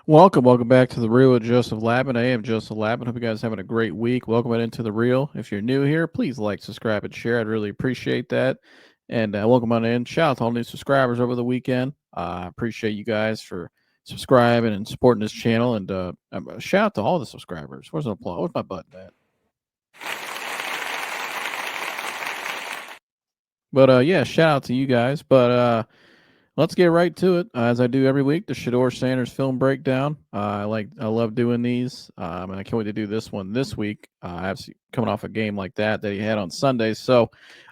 Welcome back to the Reel with Joseph Lamtman. I am Joseph Lamtman. Hope you guys are having a great week. Welcome into the Reel. If you're new here, please like, subscribe, and share. I'd really appreciate that. And welcome on in. Shout out to all new subscribers over the weekend. I appreciate you guys for subscribing and supporting this channel. And shout out to all the subscribers. Where's the applause? Where's my button at? But yeah, shout out to you guys. But let's get right to it. As I do every week, the Shedeur Sanders film breakdown. I love doing these, and I can't wait to do this one this week. Coming off a game like that he had on Sunday. So,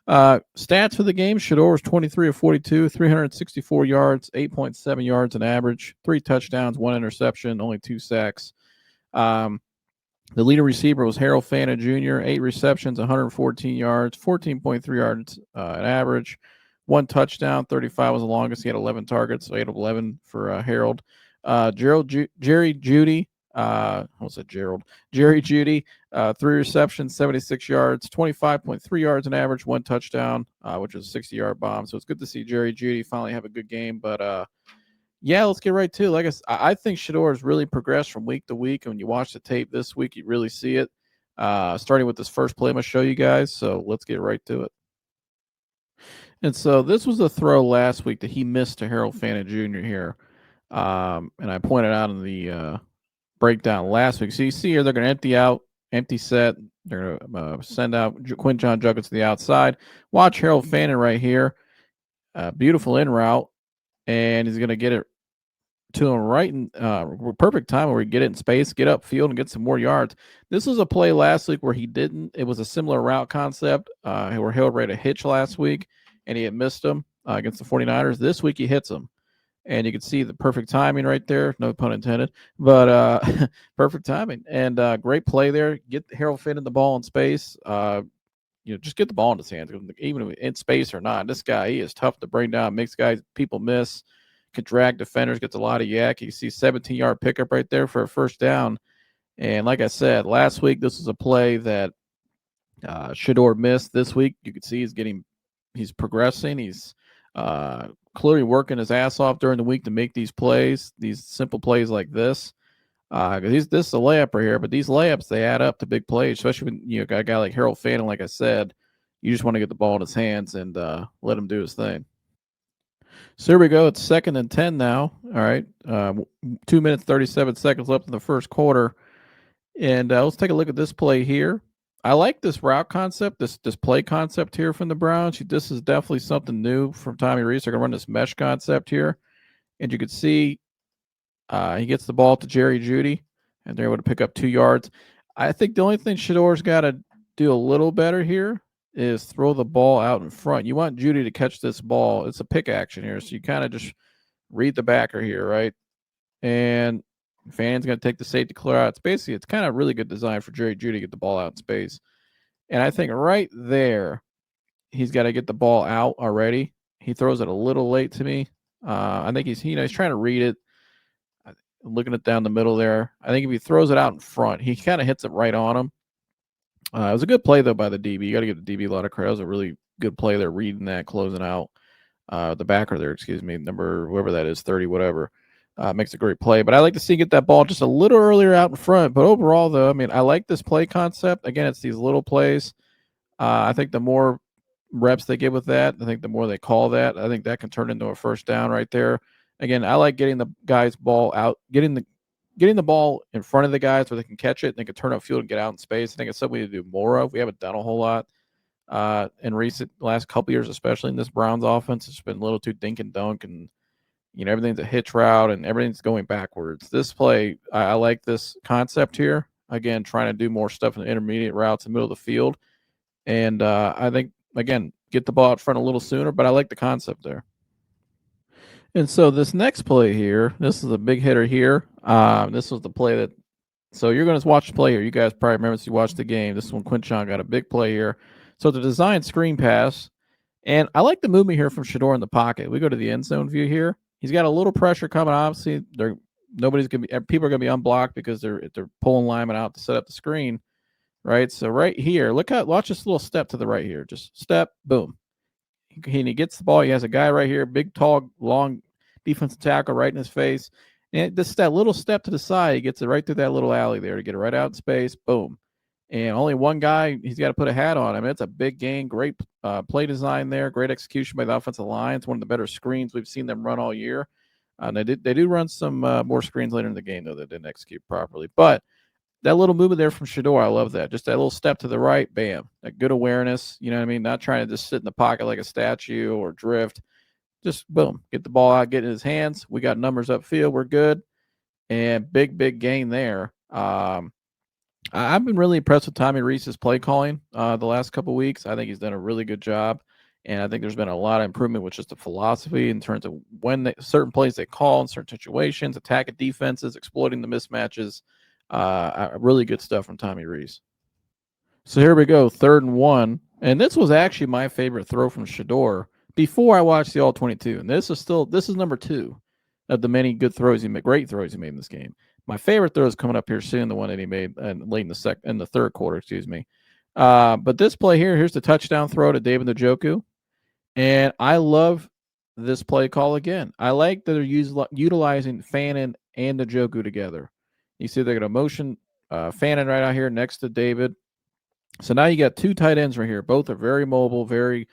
stats for the game: Shedeur was 23 of 42, 364 yards, 8.7 yards an average, 3 touchdowns, 1 interception, only 2 sacks. The leading receiver was Harold Fanta Jr., 8 receptions, 114 yards, 14.3 yards an average, 1 touchdown, 35 was the longest. He had 11 targets, so 8 of 11 for Harold. Jerry Jeudy, Jerry Jeudy, 3 receptions, 76 yards, 25.3 yards an average, 1 touchdown, which was a 60-yard bomb. So it's good to see Jerry Jeudy finally have a good game. But yeah, let's get right to it. Like I think Shedeur has really progressed from week to week. And when you watch the tape this week, you really see it. Starting with this first play I'm going to show you guys. So let's get right to it. And so this was a throw last week that he missed to Harold Fanta Jr. here. And I pointed out in the breakdown last week. So you see here, they're going to empty set. They're going to send out Quinton Juggins to the outside. Watch Harold Fanta right here. Beautiful in route. And he's going to get it to him right in perfect time where he get it in space, get upfield, and get some more yards. This was a play last week where he didn't. It was a similar route concept where Harold ran a hitch last week, and he had missed him against the 49ers. This week he hits him. And you can see the perfect timing right there. No pun intended. But perfect timing. And great play there. Get Harold Fanta the ball in space. Just get the ball in his hands, even in space or not. This guy, he is tough to bring down. Makes people miss. Can drag defenders. Gets a lot of yak. You see 17-yard pickup right there for a first down. And like I said, last week, this was a play that Shedeur missed. This week, you can see he's progressing. He's clearly working his ass off during the week to make these plays, these simple plays like this. This is a layup right here, but these layups, they add up to big plays, especially when you got a guy like Harold Fanta. Like I said, you just want to get the ball in his hands and let him do his thing. So here we go. It's 2nd and 10 now. All right. 2 minutes, 37 seconds left in the first quarter. And let's take a look at this play here. I like this route concept, this play concept here from the Browns. This is definitely something new from Tommy Rees. They're going to run this mesh concept here. And you can see he gets the ball to Jerry Jeudy, and they're able to pick up 2 yards. I think the only thing Shedeur's got to do a little better here is throw the ball out in front. You want Jeudy to catch this ball. It's a pick action here, so you kind of just read the backer here, right? And Fan's going to take the safety clear out. It's kind of really good design for Jerry Jeudy to get the ball out in space. And I think right there, he's got to get the ball out already. He throws it a little late to me. I think he's trying to read it. Looking it down the middle there. I think if he throws it out in front, he kind of hits it right on him. It was a good play, though, by the DB. You got to give the DB a lot of credit. It was a really good play there, reading that, closing out. The backer there, number, whoever that is, 30, whatever. Makes a great play. But I like to see get that ball just a little earlier out in front. But overall, though, I like this play concept. Again, it's these little plays. I think the more reps they get with that, I think the more they call that, I think that can turn into a first down right there. Again, I like getting the guy's ball out, getting the ball in front of the guys where they can catch it and they can turn upfield and get out in space. I think it's something to do more of. We haven't done a whole lot in last couple years, especially in this Browns offense. It's been a little too dink and dunk, and everything's a hitch route and everything's going backwards. This play, I like this concept here. Again, trying to do more stuff in the intermediate routes in the middle of the field, and I think again get the ball out front a little sooner. But I like the concept there. And so this next play here, this is a big hitter here. This was the play that. So you're going to watch the play here. You guys probably remember if you watched the game. This one, Quinton got a big play here. So the design screen pass, and I like the movement here from Shedeur in the pocket. We go to the end zone view here. He's got a little pressure coming. Obviously, people are going to be unblocked because they're pulling linemen out to set up the screen, right? So right here, watch this little step to the right here. Just step, boom. He gets the ball. He has a guy right here, big, tall, long defensive tackle right in his face. And just that little step to the side, he gets it right through that little alley there to get it right out in space. Boom. And only one guy, he's got to put a hat on. I mean, it's a big game. Great play design there. Great execution by the offensive line. It's one of the better screens we've seen them run all year. They do run some more screens later in the game, though, that didn't execute properly. But that little movement there from Shedeur, I love that. Just that little step to the right, bam. That good awareness, you know what I mean? Not trying to just sit in the pocket like a statue or drift. Just boom, get the ball out, get in his hands. We got numbers upfield. We're good. And big gain there. I've been really impressed with Tommy Rees's play calling the last couple of weeks. I think he's done a really good job. And I think there's been a lot of improvement with just the philosophy in terms of when certain plays they call in certain situations, attacking defenses, exploiting the mismatches. Really good stuff from Tommy Rees. So here we go, 3rd and 1. And this was actually my favorite throw from Shedeur before I watched the All-22. And this is number 2 of the many good throws he made, great throws he made in this game. My favorite throw is coming up here soon, the one that he made late in the third quarter, excuse me. But this play here's the touchdown throw to David Njoku. And I love this play call again. I like that they're utilizing Fannin and Njoku together. You see they're going to motion Fannin right out here next to David. So now you got 2 tight ends right here. Both are very mobile, very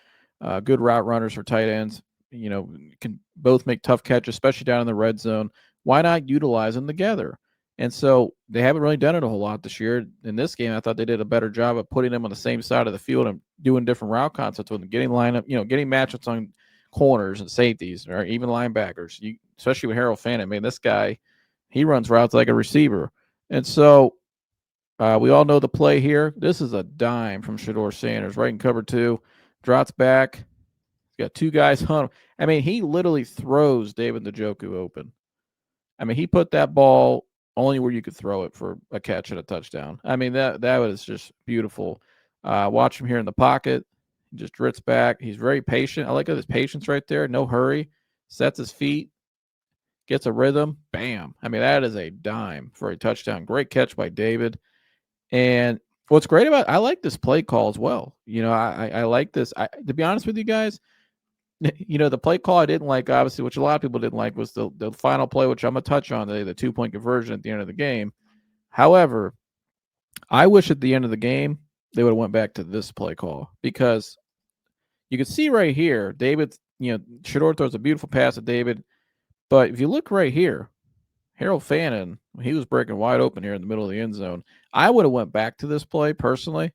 good route runners for tight ends. You know, can both make tough catches, especially down in the red zone. Why not utilize them together? And so they haven't really done it a whole lot this year. In this game, I thought they did a better job of putting them on the same side of the field and doing different route concepts with them, getting lineup, getting matchups on corners and safeties or even linebackers. Especially with Harold Fannin. I mean, this guy, he runs routes like a receiver. And so we all know the play here. This is a dime from Shedeur Sanders, right in cover 2. Drops back. He's got 2 guys on him. I mean, he literally throws David Njoku open. I mean, he put that ball only where you could throw it for a catch and a touchdown. I mean, that was just beautiful. Watch him here in the pocket. He just drifts back. He's very patient. I like his patience right there. No hurry. Sets his feet. Gets a rhythm. Bam. I mean, that is a dime for a touchdown. Great catch by David. And what's great about I like this play call as well. I like this. To be honest with you guys, the play call I didn't like, obviously, which a lot of people didn't like, was the final play, which I'm going to touch on, the 2-point conversion at the end of the game. However, I wish at the end of the game they would have went back to this play call, because you can see right here, David, Shedeur throws a beautiful pass at David. But if you look right here, Harold Fannin, he was breaking wide open here in the middle of the end zone. I would have went back to this play personally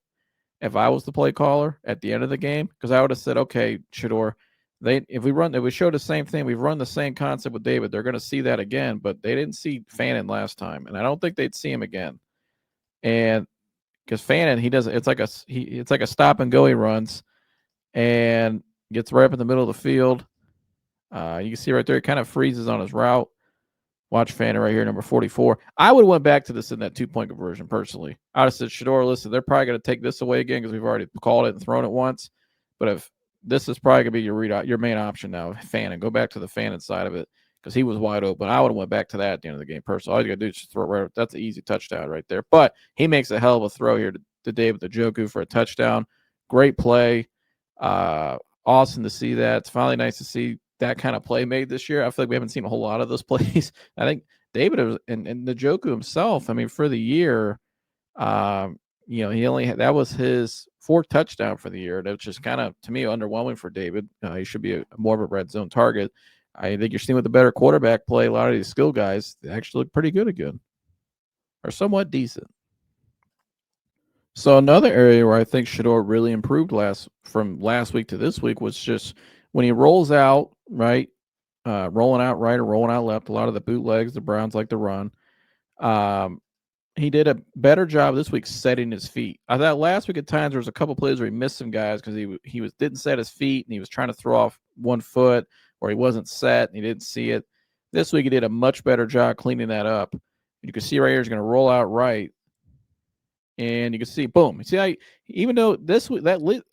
if I was the play caller at the end of the game, because I would have said, okay, Shedeur, if we show the same thing, we've run the same concept with David, they're going to see that again, but they didn't see Fannin last time, and I don't think they'd see him again. And because Fannin, it's like a stop and go he runs, and gets right up in the middle of the field. You can see right there, he kind of freezes on his route. Watch Fannin right here, number 44. I would have went back to this in that 2-point conversion personally. I would have said, Shedeur, listen, they're probably going to take this away again because we've already called it and thrown it once. But if this is probably going to be your main option now, Fannin, go back to the Fannin side of it because he was wide open. I would have went back to that at the end of the game personally. All you got to do is just throw it right. That's an easy touchdown right there. But he makes a hell of a throw here to David Njoku for a touchdown. Great play. Awesome to see that. It's finally nice to see that kind of play made this year. I feel like we haven't seen a whole lot of those plays. I think David and Njoku himself, I mean, for the year, he only that was his 4th touchdown for the year. Which is kind of, to me, underwhelming for David. He should be more of a red zone target. I think you're seeing with the better quarterback play, a lot of these skill guys actually look pretty good again, or somewhat decent. So another area where I think Shedeur really improved from last week to this week was just when he rolls out, right, rolling out right or rolling out left. A lot of the bootlegs the Browns like to run. He did a better job this week setting his feet. I thought last week at times there was a couple plays where he missed some guys because he didn't set his feet and he was trying to throw off one foot, or he wasn't set and he didn't see it. This week he did a much better job cleaning that up. You can see right here he's going to roll out right. And you can see, boom. See, even though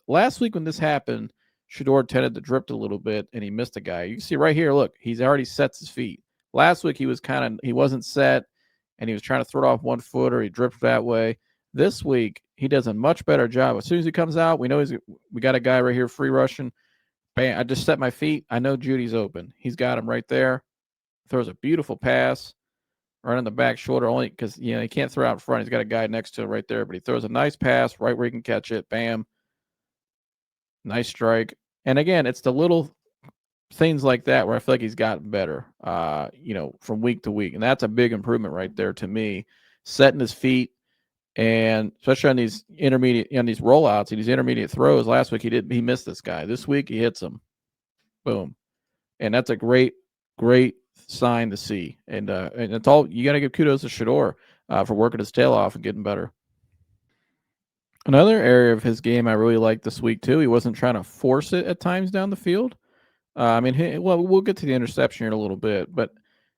last week when this happened, Shedeur tended to drift a little bit and he missed a guy. You can see right here, look, he's already sets his feet. Last week he wasn't set and he was trying to throw it off one foot, or he drifted that way. This week he does a much better job. As soon as he comes out, we know we got a guy right here free rushing. Bam! I just set my feet. I know Judy's open. He's got him right there. Throws a beautiful pass. right on the back shoulder, only because he can't throw out in front. He's got a guy next to him right there, but he throws a nice pass right where he can catch it. Bam, nice strike. And again, it's the little things like that where I feel like he's gotten better, from week to week, and that's a big improvement right there to me. Setting his feet, and especially on these rollouts and these intermediate throws. Last week he missed this guy. This week he hits him. Boom. And that's a great sign to see. And it's all, you got to give kudos to Shedeur for working his tail off and getting better. Another area of his game I really liked this week too. He wasn't trying to force it at times down the field. We'll get to the interception here in a little bit, but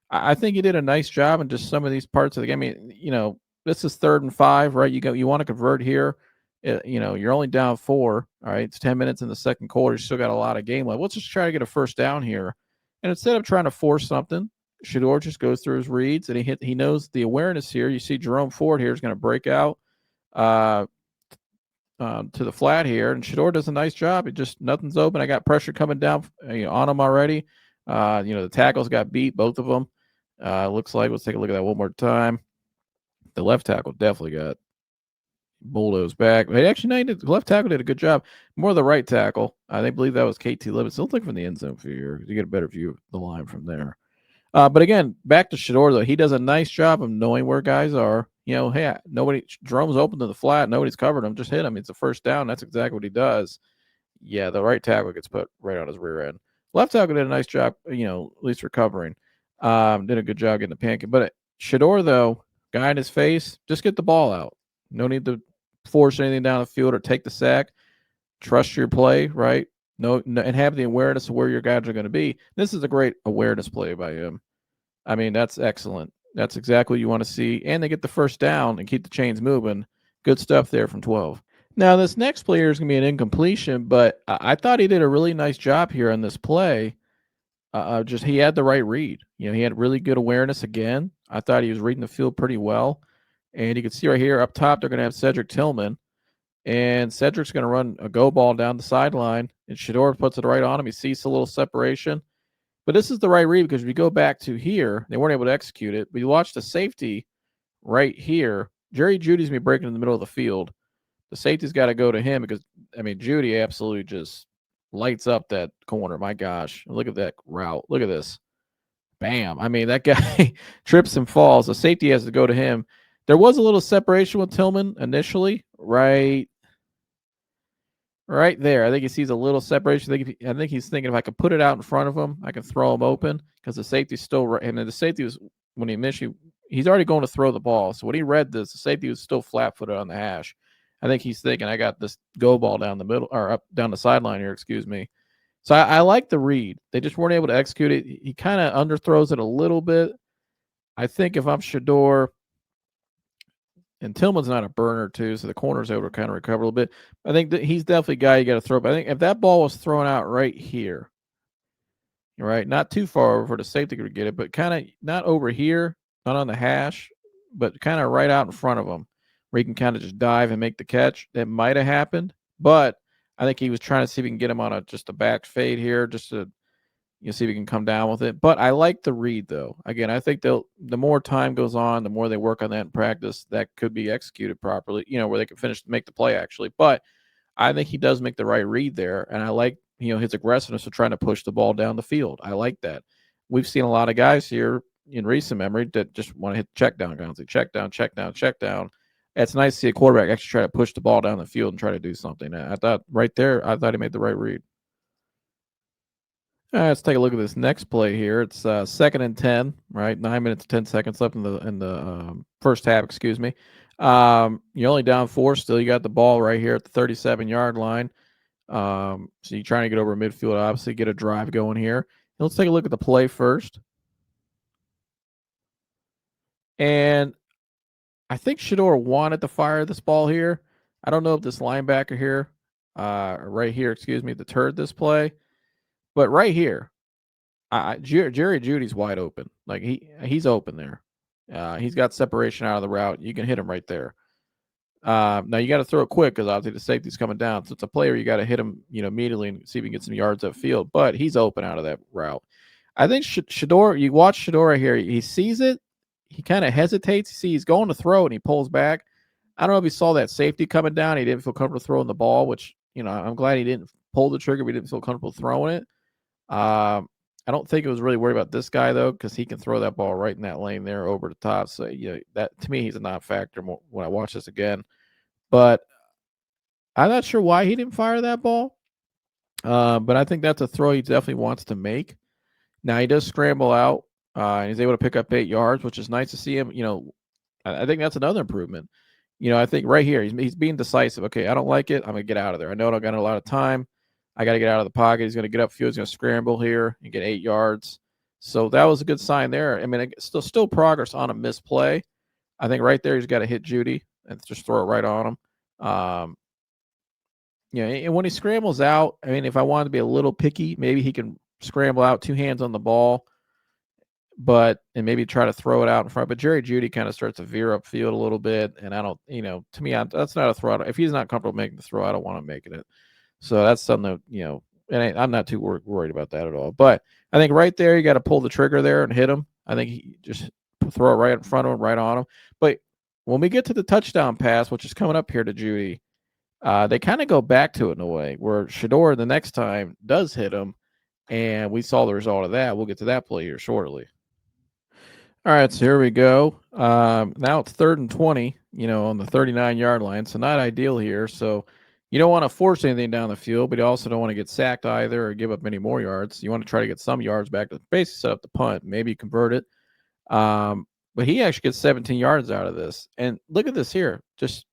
I think he did a nice job in just some of these parts of the game. I mean, this is 3rd and 5, right? You want to convert here. You're only down 4. All right, it's 10 minutes in the second quarter. You still got a lot of game left. Let's just try to get a first down here. And instead of trying to force something, Shedeur just goes through his reads and he knows the awareness here. You see Jerome Ford here is going to break out to the flat here, and Shedeur does a nice job. Nothing's open. I got pressure coming down on him already. The tackles got beat, both of them. Looks like, let's take a look at that one more time. The left tackle definitely got bulldozed back. The left tackle did a good job. More the right tackle. I believe that was KT Livett. Still looking from the end zone for you. You get a better view of the line from there. But again, back to Shedeur, though. He does a nice job of knowing where guys are. Hey, Jerome's open to the flat. Nobody's covered him. Just hit him. It's a first down. That's exactly what he does. Yeah, the right tackle gets put right on his rear end. Left tackle did a nice job, at least recovering. Did a good job getting the pancake. But Shedeur, though, guy in his face, just get the ball out. No need to force anything down the field or take the sack. Trust your play, right? No, and have the awareness of where your guys are going to be. This is a great awareness play by him. I mean, that's excellent. That's exactly what you want to see. And they get the first down and keep the chains moving. Good stuff there from 12. Now, this next player is going to be an incompletion, but I thought he did a really nice job here on this play. He had the right read. He had really good awareness again. I thought he was reading the field pretty well. And you can see right here up top, they're going to have Cedric Tillman. And Cedric's going to run a go ball down the sideline. And Shedeur puts it right on him. He sees a little separation. But this is the right read because if you go back to here, they weren't able to execute it. But you watch the safety right here. Jerry Jeudy's going to be breaking in the middle of the field. The safety's got to go to him because, Jeudy absolutely just lights up that corner. My gosh. Look at that route. Look at this. Bam. That guy trips and falls. The safety has to go to him. There was a little separation with Tillman initially, right there. I think he sees a little separation. I think he's thinking if I could put it out in front of him, I can throw him open because the safety's still right. And then the safety was, when he initially, he's already going to throw the ball. So when he read this, the safety was still flat-footed on the hash. I think he's thinking, I got this go ball down the middle, or up down the sideline here, excuse me. So I like the read. They just weren't able to execute it. He kind of underthrows it a little bit. I think if I'm Shedeur, and Tillman's not a burner too, so the corner's able to kind of recover a little bit. I think that he's definitely a guy you got to throw. But I think if that ball was thrown out right here, right, not too far over for the safety to get it, but kind of not over here, not on the hash, but kind of right out in front of him, where he can kind of just dive and make the catch. That might have happened, but I think he was trying to see if he can get him on just a back fade here, just to see if he can come down with it. But I like the read, though. Again, I think the more time goes on, the more they work on that in practice, that could be executed properly, where they can make the play, actually. But I think he does make the right read there, and I like, his aggressiveness of trying to push the ball down the field. I like that. We've seen a lot of guys here in recent memory that just want to hit check down constantly. Check down, check down, check down. It's nice to see a quarterback actually try to push the ball down the field and try to do something. I thought right there, he made the right read. All right, let's take a look at this next play here. It's 2nd and 10, right? 9 minutes, 10 seconds left in the first half, excuse me. You're only down 4 still. You got the ball right here at the 37-yard line. So you're trying to get over midfield, obviously, get a drive going here. Let's take a look at the play first. And I think Shedeur wanted to fire this ball here. I don't know if this linebacker here, right here, excuse me, deterred this play. But right here, Jerry Jeudy's wide open. Like he's open there. He's got separation out of the route. You can hit him right there. Now you got to throw it quick because obviously the safety's coming down. So it's a player you got to hit him, immediately and see if you can get some yards upfield. But he's open out of that route. I think Shedeur. You watch Shedeur right here. He sees it. he kind of hesitates. See, he's going to throw and he pulls back. I don't know if he saw that safety coming down. He didn't feel comfortable throwing the ball, which, I'm glad he didn't pull the trigger. We didn't feel comfortable throwing it. I don't think it was really worried about this guy, though, because he can throw that ball right in that lane there over the top. So, that to me, he's a non-factor when I watch this again. But I'm not sure why he didn't fire that ball. But I think that's a throw he definitely wants to make. Now, he does scramble out, and he's able to pick up 8 yards, which is nice to see him. I think that's another improvement. I think right here, he's being decisive. Okay, I don't like it. I'm going to get out of there. I know I don't got a lot of time. I got to get out of the pocket. He's going to get upfield. He's going to scramble here and get 8 yards. So that was a good sign there. I mean, still progress on a missed play. I think right there he's got to hit Jeudy and just throw it right on him. And when he scrambles out, I mean, if I wanted to be a little picky, maybe he can scramble out 2 hands on the ball, and maybe try to throw it out in front. But Jerry Jeudy kind of starts to veer upfield a little bit, and I don't, to me, that's not a throw. If he's not comfortable making the throw, I don't want him making it. So that's something that, and I'm not too worried about that at all. But I think right there, you got to pull the trigger there and hit him. I think he just throw it right in front of him, right on him. But when we get to the touchdown pass, which is coming up here to Jeudy, they kind of go back to it in a way where Shedeur the next time does hit him, and we saw the result of that. We'll get to that play here shortly. All right, so here we go. Now it's 3rd and 20, on the 39-yard line. So not ideal here. So you don't want to force anything down the field, but you also don't want to get sacked either or give up any more yards. You want to try to get some yards back to basically set up the punt, maybe convert it. But he actually gets 17 yards out of this. And look at this here. Just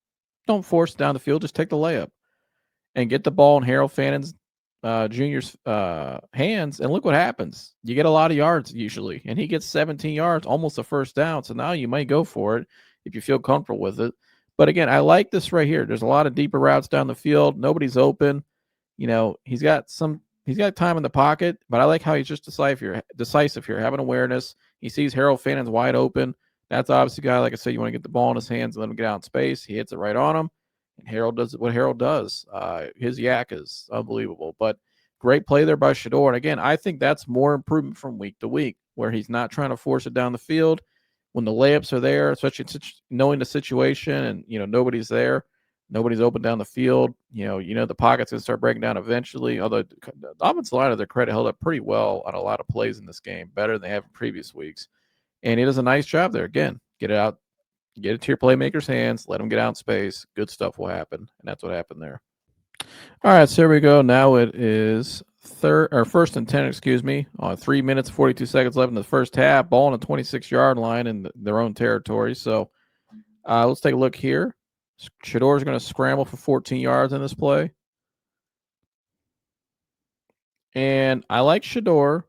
don't force it down the field. Just take the layup and get the ball in Harold Fannon's Jr.'s hands, and look what happens. You get a lot of yards usually, and he gets 17 yards, almost a first down. So now you might go for it if you feel comfortable with it. But again, I like this right here. There's a lot of deeper routes down the field. Nobody's open. He's got time in the pocket, but I like how he's just decisive here, having awareness. He sees Harold Fannon's wide open. That's obviously a guy, like I said, you want to get the ball in his hands and let him get out in space. He hits it right on him. And Harold does what Harold does. His yak is unbelievable. But great play there by Shedeur. And again, I think that's more improvement from week to week, where he's not trying to force it down the field. When the layups are there, especially knowing the situation and, nobody's there, nobody's open down the field, the pocket's going to start breaking down eventually. Although the offensive line, to their credit, held up pretty well on a lot of plays in this game, better than they have in previous weeks. And he does a nice job there. Again, get it out. Get it to your playmaker's hands. Let them get out in space. Good stuff will happen, and that's what happened there. All right, so here we go. Now it is 1st and 10. 3 minutes 42 seconds left in the first half. Ball on the 26-yard line in their own territory. So let's take a look here. Shedeur is going to scramble for 14 yards in this play, and I like Shedeur.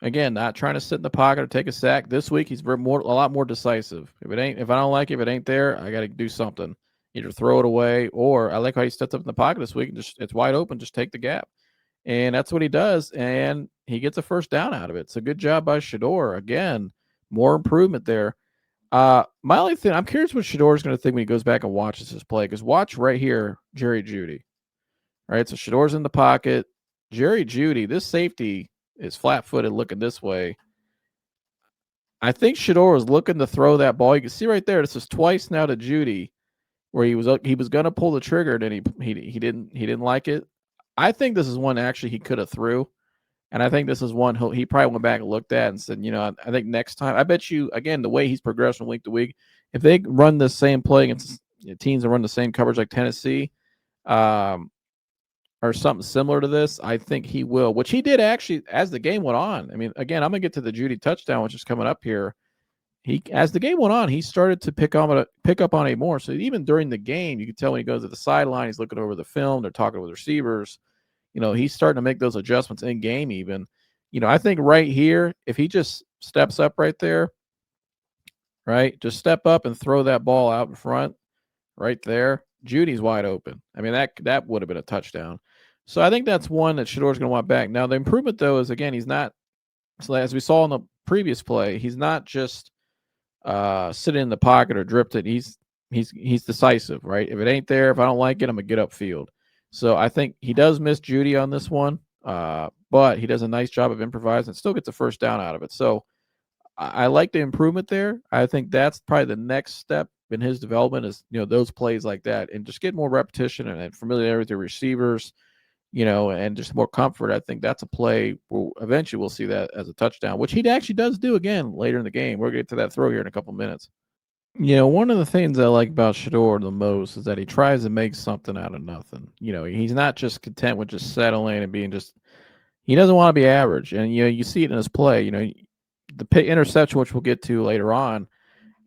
Again, not trying to sit in the pocket or take a sack. This week, he's a lot more decisive. If I don't like it, if it ain't there, I got to do something. Either throw it away, or I like how he steps up in the pocket this week and it's wide open. Just take the gap, and that's what he does. And he gets a first down out of it. So good job by Shedeur. Again, more improvement there. My only thing, I'm curious what Shedeur is going to think when he goes back and watches this play. Because watch right here, Jerry Jeudy. All right, so Shedeur's in the pocket. Jerry Jeudy, this safety is flat-footed looking this way. I think Shedeur was looking to throw that ball. You can see right there, this is twice now to Jeudy, where he was going to pull the trigger, and he didn't like it. I think this is one actually he could have threw, and I think this is one he probably went back and looked at and said, I think next time, I bet you, again, the way he's progressed from week to week, if they run the same play against teams that run the same coverage like Tennessee, or something similar to this, I think he will, which he did actually as the game went on. I mean, again, I'm going to get to the Jeudy touchdown, which is coming up here. As the game went on, he started to pick up on it more. So even during the game, you can tell when he goes to the sideline, he's looking over the film. They're talking with receivers. He's starting to make those adjustments in game even. I think right here, if he just steps up right there, right, just step up and throw that ball out in front right there, Judy's wide open. I mean, that would have been a touchdown. So I think that's one that Shedeur's going to want back. Now, the improvement, though, is, again, he's not, so as we saw in the previous play, he's not just sitting in the pocket or dripped it. He's decisive, right? If it ain't there, if I don't like it, I'm going to get upfield. So I think he does miss Jeudy on this one, but he does a nice job of improvising and still gets a first down out of it. So I like the improvement there. I think that's probably the next step in his development is, those plays like that and just get more repetition and familiarity with the receivers, and just more comfort. I think that's a play where eventually we'll see that as a touchdown, which he actually does do again later in the game. We'll get to that throw here in a couple minutes. One of the things I like about Shedeur the most is that he tries to make something out of nothing. He's not just content with just settling and being just. He doesn't want to be average, and you see it in his play. The interception, which we'll get to later on.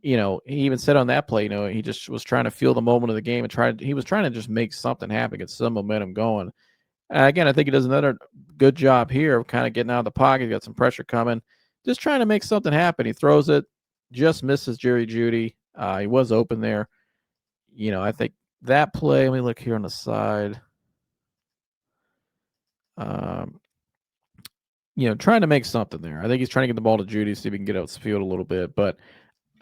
He even said on that play, he just was trying to feel the moment of the game and he was trying to just make something happen, get some momentum going. Again, I think he does another good job here of kind of getting out of the pocket, got some pressure coming, just trying to make something happen. He throws it, just misses Jerry Jeudy. He was open there. I think that play, let me look here on the side. Trying to make something there. I think he's trying to get the ball to Jeudy, see if he can get out the field a little bit. But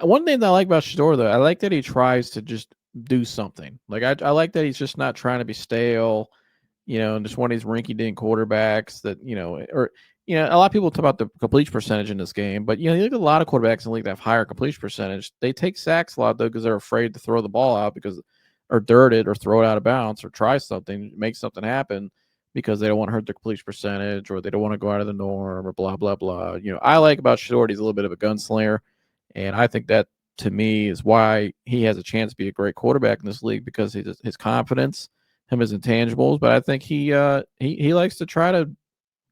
one thing that I like about Shedeur, though, I like that he tries to just do something. Like I like that he's just not trying to be stale, and just one of these rinky-dink quarterbacks that, or a lot of people talk about the completion percentage in this game, but you look at a lot of quarterbacks in the league that have higher completion percentage. They take sacks a lot though because they're afraid to throw the ball out or dirt it or throw it out of bounds or try something, make something happen because they don't want to hurt their completion percentage or they don't want to go out of the norm or blah blah blah. I like about Shedeur, he's a little bit of a gunslinger, and I think that to me is why he has a chance to be a great quarterback in this league because his confidence, his intangibles. But I think he likes to try to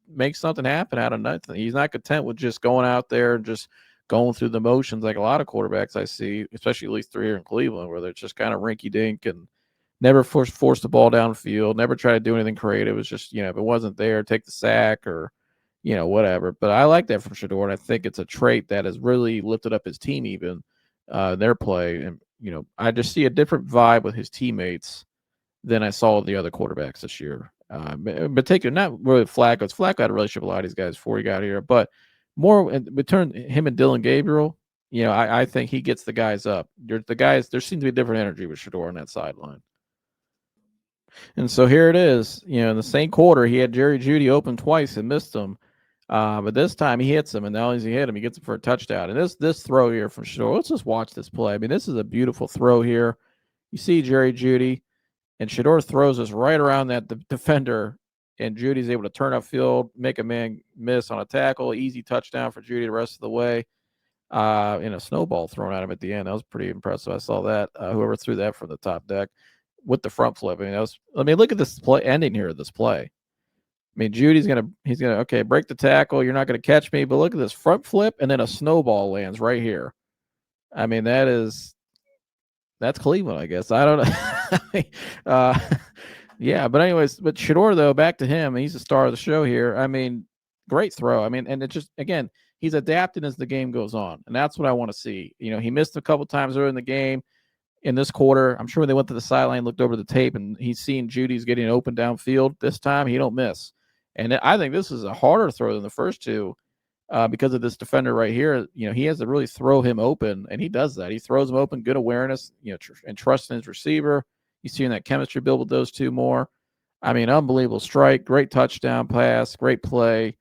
make something happen out of nothing. He's not content with just going out there and just going through the motions like a lot of quarterbacks I see, especially at least 3 here in Cleveland, where they're just kind of rinky dink and never force the ball downfield, never try to do anything creative. It's just, if it wasn't there, take the sack or, whatever. But I like that from Shedeur, and I think it's a trait that has really lifted up his team even their play. And, I just see a different vibe with his teammates than I saw with the other quarterbacks this year. But not really Flacco. Flacco had a relationship with a lot of these guys before he got here, but more in return, him and Dylan Gabriel, I think he gets the guys up. There seems to be a different energy with Shedeur on that sideline. And so here it is. In the same quarter, he had Jerry Jeudy open twice and missed him. But this time he hits him, and not only does he hit him, he gets him for a touchdown. And this throw here from Shedeur, let's just watch this play. I mean, this is a beautiful throw here. You see Jerry Jeudy, and Shedeur throws us right around that defender, and Judy's able to turn upfield, make a man miss on a tackle. Easy touchdown for Jeudy the rest of the way. In a snowball thrown at him at the end. That was pretty impressive. I saw that. Whoever threw that from the top deck with the front flip. Look at this play ending here of this play. I mean, Judy's he's gonna break the tackle. You're not gonna catch me, but look at this front flip, and then a snowball lands right here. I mean, that's Cleveland, I guess. I don't know. Yeah, but anyways, but Shedeur, though, back to him. He's the star of the show here. I mean, great throw. I mean, and it just, again, he's adapting as the game goes on, and that's what I want to see. He missed a couple times early in the game. In this quarter, I'm sure when they went to the sideline, looked over the tape, and he's seen Judy's getting open downfield. This time, he don't miss. And I think this is a harder throw than the first two because of this defender right here. He has to really throw him open, and he does that. He throws him open, good awareness, and trust in his receiver. You're seeing that chemistry build with those two more. I mean, unbelievable strike, great touchdown pass, great play.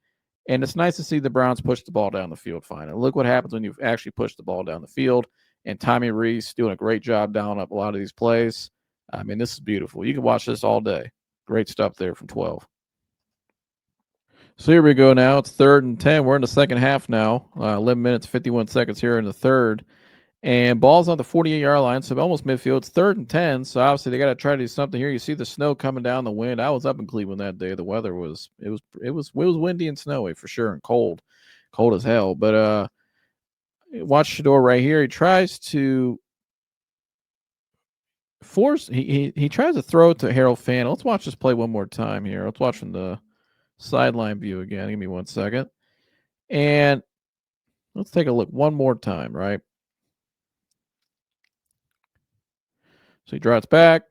And it's nice to see the Browns push the ball down the field finally. Look what happens when you actually push the ball down the field. And Tommy Reese doing a great job down up a lot of these plays. I mean, this is beautiful. You can watch this all day. Great stuff there from 12. So here we go now. It's 3rd and 10. We're in the second half now. 11 minutes, 51 seconds here in the third. And ball's on the 48-yard line, so almost midfield. It's 3rd and 10, so obviously they got to try to do something here. You see the snow coming down, the wind. I was up in Cleveland that day. The weather was windy and snowy for sure, and cold as hell. But watch Shedeur right here. He tries to force. He tries to throw it to Harold Fan. Let's watch this play one more time here. Let's watch from the sideline view again. Give me 1 second, and let's take a look one more time. Right. So he drops back.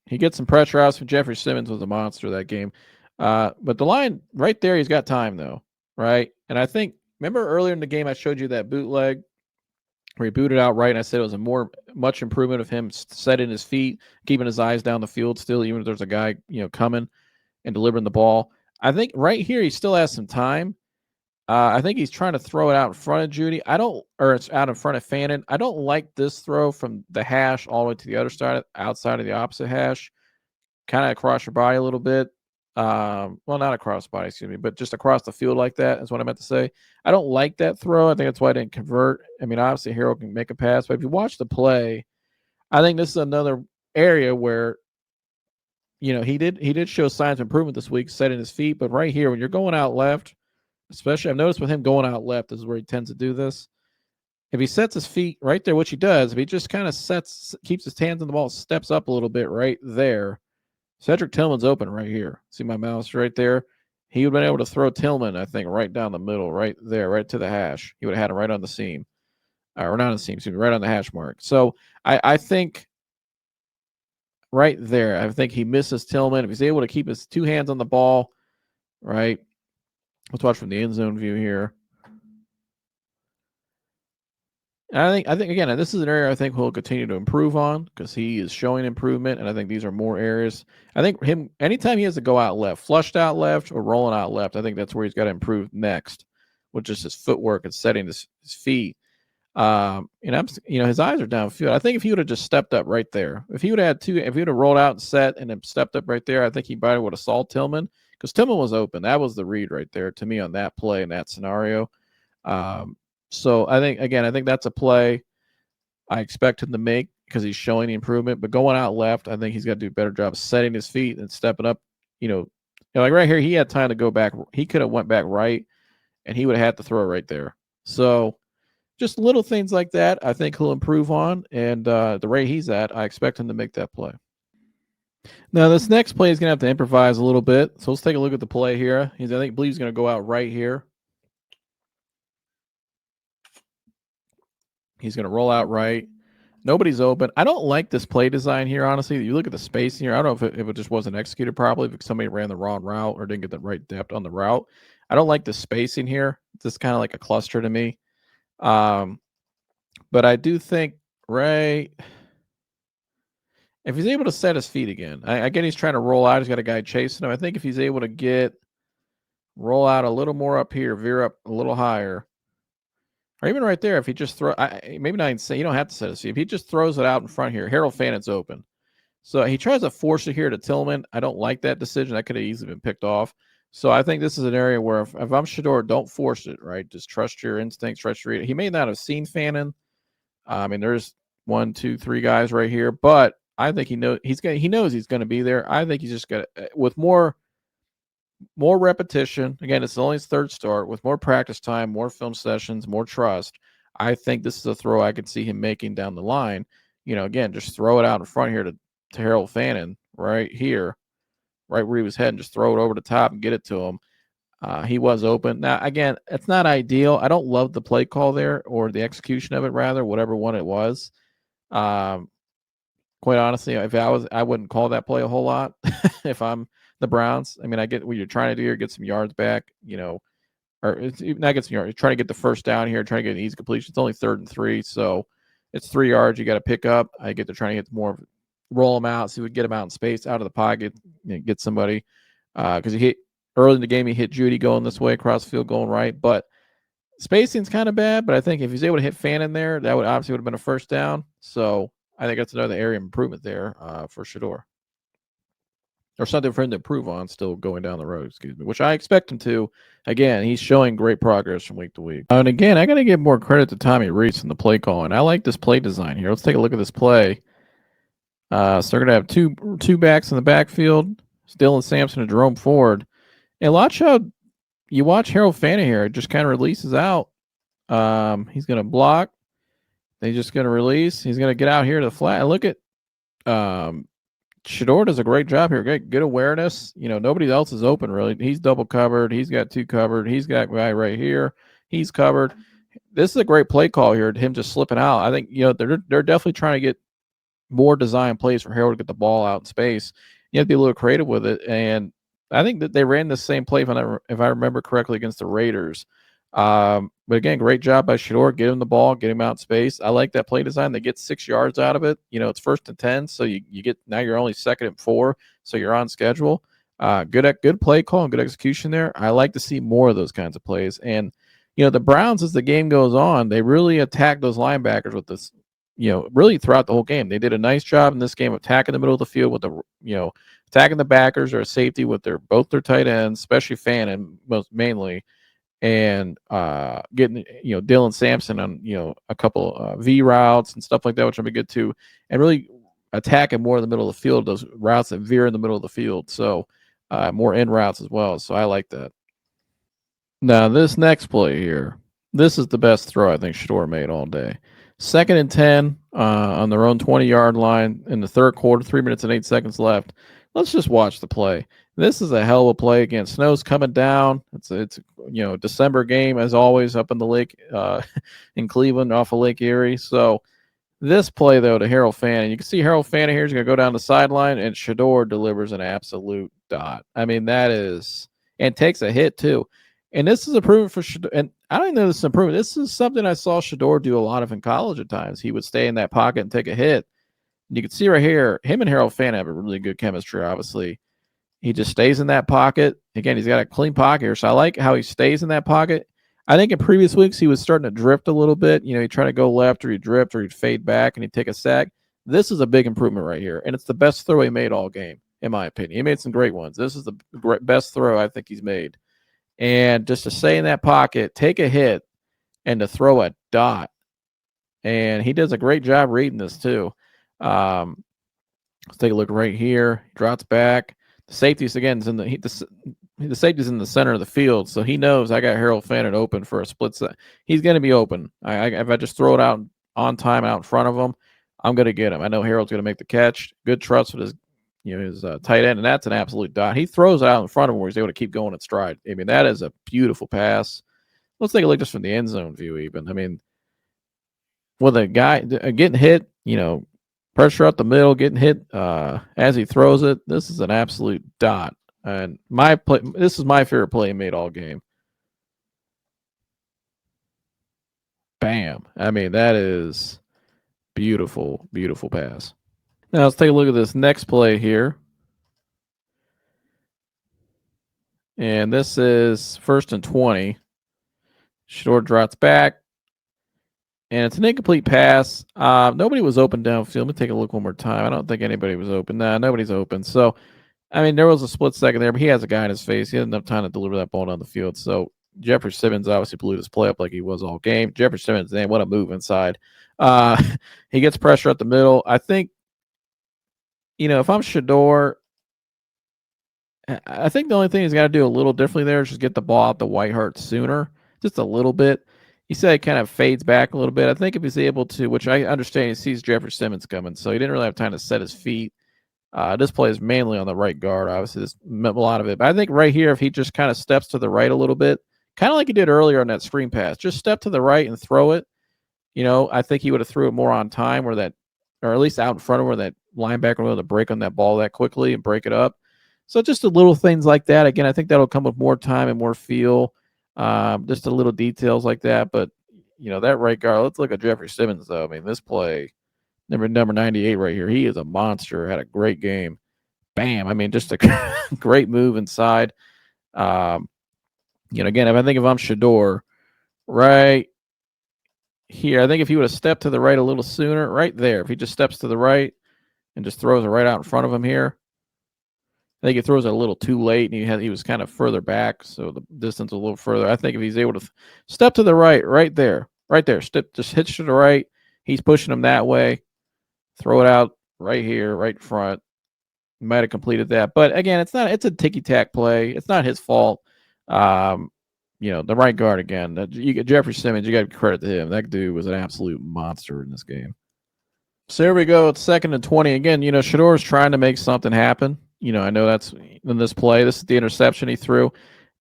He gets some pressure out. So Jeffrey Simmons was a monster that game. But the line right there, he's got time, though, right? And I think, remember earlier in the game, I showed you that bootleg where he booted out right, and I said it was much improvement of him setting his feet, keeping his eyes down the field still, even if there's a guy, coming and delivering the ball. I think right here he still has some time, I think he's trying to throw it out in front of Judy. Or it's out in front of Fannin. I don't like this throw from the hash all the way to the other side, outside of the opposite hash, kind of across your body a little bit. Well, not across the body, excuse me, but just across the field like that is what I meant to say. I don't like that throw. I think that's why I didn't convert. I mean, obviously, Harold can make a pass, but if you watch the play, I think this is another area where he did show signs of improvement this week, setting his feet. But right here, when you're going out left, especially I've noticed with him going out left, this is where he tends to do this. If he sets his feet right there, which he does, if he just kind of keeps his hands on the ball, steps up a little bit right there, Cedric Tillman's open right here. See my mouse right there? He would have been able to throw Tillman, I think, right down the middle, right there, right to the hash. He would have had him right on the seam. Or not on the seam, excuse me, right on the hash mark. So I think right there, I think he misses Tillman. If he's able to keep his two hands on the ball, right? Let's watch from the end zone view here. And I think again, this is an area I think he'll continue to improve on because he is showing improvement, and I think these are more areas. I think anytime he has to go out left, flushed out left, or rolling out left, I think that's where he's got to improve next, with just his footwork and setting his feet. His eyes are downfield. I think if he would have just stepped up right there, if he would have rolled out and set and then stepped up right there, I think he probably would have saw Tillman because Tillman was open. That was the read right there to me on that play in that scenario. So I think that's a play I expect him to make because he's showing the improvement. But going out left, I think he's got to do a better job of setting his feet and stepping up. Like right here, he had time to go back. He could have went back right, and he would have had to throw it right there. So just little things like that, I think he'll improve on. And the rate he's at, I expect him to make that play. Now, this next play is going to have to improvise a little bit. So let's take a look at the play here. I believe he's going to go out right here. He's going to roll out right. Nobody's open. I don't like this play design here, honestly. You look at the spacing here. I don't know if it just wasn't executed properly, if somebody ran the wrong route or didn't get the right depth on the route. I don't like the spacing here. It's just kind of like a cluster to me. But I do think if he's able to set his feet again, again, he's trying to roll out. He's got a guy chasing him. I think if he's able to roll out a little more up here, veer up a little higher, or even right there, if he just maybe not even say, you don't have to set his feet. If he just throws it out in front here, Harold Fannon's open. So he tries to force it here to Tillman. I don't like that decision. That could have easily been picked off. So I think this is an area where if I'm Shedeur, don't force it, right? Just trust your instincts, trust your read. He may not have seen Fannin. I mean, there's 1, 2, 3 guys right here, but I think he knows he's going to be there. I think he's just going to, with more repetition. Again, it's only his third start. With more practice time, more film sessions, more trust, I think this is a throw I could see him making down the line. Again, just throw it out in front here to Harold Fannin right here, right where he was heading. Just throw it over the top and get it to him. He was open. Now, again, it's not ideal. I don't love the play call there, or the execution of it, rather, whatever one it was. Quite honestly, if I wouldn't call that play a whole lot if I'm the Browns. I mean, I get what you're trying to do here, get some yards back, or it's not get some yards. You're trying to get the first down here, trying to get an easy completion. It's only 3rd and 3, so it's 3 yards you got to pick up. I get to trying to get more, roll them out, see if we get them out in space, out of the pocket, get somebody. Because he hit early in the game, he hit Judy going this way, across the field going right. But spacing's kind of bad, but I think if he's able to hit Fannin there, that would have been a first down. So I think that's another area of improvement there for Shedeur. Or something for him to improve on still going down the road, which I expect him to. Again, he's showing great progress from week to week. And again, I got to give more credit to Tommy Reese in the play calling. I like this play design here. Let's take a look at this play. So they're going to have two backs in the backfield, Dylan Sampson and Jerome Ford. And watch how you watch Harold Fannin here. It just kind of releases out. He's going to block. He's just going to release. He's going to get out here to the flat. And look at Shedeur does a great job here. Good awareness. Nobody else is open, really. He's double covered. He's got 2 covered. He's got a guy right here. He's covered. This is a great play call here, him just slipping out. I think, they're definitely trying to get more design plays for Harold to get the ball out in space. You have to be a little creative with it. And I think that they ran the same play, if I remember correctly, against the Raiders. But again, great job by Shedeur. Get him the ball, get him out in space. I like that play design. They get 6 yards out of it. It's 1st and 10, so you get, now you're only 2nd and 4, so you're on schedule. Good play call and good execution there. I like to see more of those kinds of plays. And the Browns, as the game goes on, they really attack those linebackers with this. Really throughout the whole game, they did a nice job in this game attacking the middle of the field with attacking the backers or safety with both their tight ends, especially Fannin most mainly, and getting Dylan Sampson on a couple V routes and stuff like that, which will be good too, and really attacking more in the middle of the field, those routes that veer in the middle of the field. So more in routes as well. So I like that. Now this next play here, this is the best throw I think Shedeur made all day. 2nd and 10 on their own 20-yard line in the third quarter, 3 minutes and 8 seconds left. Let's just watch the play. This is a hell of a play again. Snow's coming down. It's December game as always up in the lake in Cleveland off of Lake Erie. So this play though to Harold Fannin, you can see Harold Fannin here is going to go down the sideline, and Shedeur delivers an absolute dot. I mean that is, and takes a hit too. And this is improvement for Shedeur. And I don't even know this is improvement. This is something I saw Shedeur do a lot of in college at times. He would stay in that pocket and take a hit. And you can see right here, him and Harold Fannin have a really good chemistry, obviously. He just stays in that pocket. Again, he's got a clean pocket here. So I like how he stays in that pocket. I think in previous weeks he was starting to drift a little bit. He'd try to go left or he'd drift or he'd fade back and he'd take a sack. This is a big improvement right here. And it's the best throw he made all game, in my opinion. He made some great ones. This is the best throw I think he's made. And just to stay in that pocket, take a hit, and to throw a dot. And he does a great job reading this too. Let's take a look right here. He drops back. The safety's again is in the safety's in the center of the field, so he knows I got Harold Fannin open for a split set. He's going to be open. If I just throw it out on time out in front of him, I'm going to get him. I know Harold's going to make the catch. Good trust with his tight end, and that's an absolute dot. He throws it out in front of him where he's able to keep going in stride. I mean, that is a beautiful pass. Let's take a look just from the end zone view even. I mean, with a guy getting hit, pressure up the middle, getting hit as he throws it, this is an absolute dot. And this is my favorite play he made all game. Bam. I mean, that is beautiful, beautiful pass. Now let's take a look at this next play here. And this is 1st and 20. Shedeur drops back. And it's an incomplete pass. Nobody was open downfield. Let me take a look one more time. I don't think anybody was open. Nah, nobody's open. So, I mean, there was a split second there, but he has a guy in his face. He had enough time to deliver that ball down the field. So, Jeffrey Simmons obviously blew this play up like he was all game. Jeffrey Simmons, man, what a move inside. He gets pressure at the middle. I think, if I'm Shedeur, I think the only thing he's got to do a little differently there is just get the ball out the White Hart sooner, just a little bit. He said it kind of fades back a little bit. I think if he's able to, which I understand, he sees Jeffrey Simmons coming, so he didn't really have time to set his feet. This play is mainly on the right guard. Obviously, there's a lot of it. But I think right here, if he just kind of steps to the right a little bit, kind of like he did earlier on that screen pass, just step to the right and throw it. I think he would have threw it more on time or at least out in front of where that linebacker would be able to break on that ball that quickly and break it up. So just the little things like that. Again, I think that'll come with more time and more feel. Just the little details like that. But, that right guard, let's look at Jeffrey Simmons, though. I mean, this play, number 98 right here, he is a monster, had a great game. Bam. I mean, just a great move inside. Again, if I'm Shedeur, right here, I think if he would have stepped to the right a little sooner, right there, if he just steps to the right and just throws it right out in front of him here, I think he throws it a little too late, and he was kind of further back, so the distance a little further. I think if he's able to step to the right there, just hitch to the right, he's pushing him that way, throw it out right here, right in front. He might have completed that. But, again, it's a ticky-tack play. It's not his fault. The right guard, again, you get Jeffrey Simmons, you got to credit to him. That dude was an absolute monster in this game. So here we go. It's 2nd and 20. Again, Shedeur is trying to make something happen. I know that's in this play. This is the interception he threw.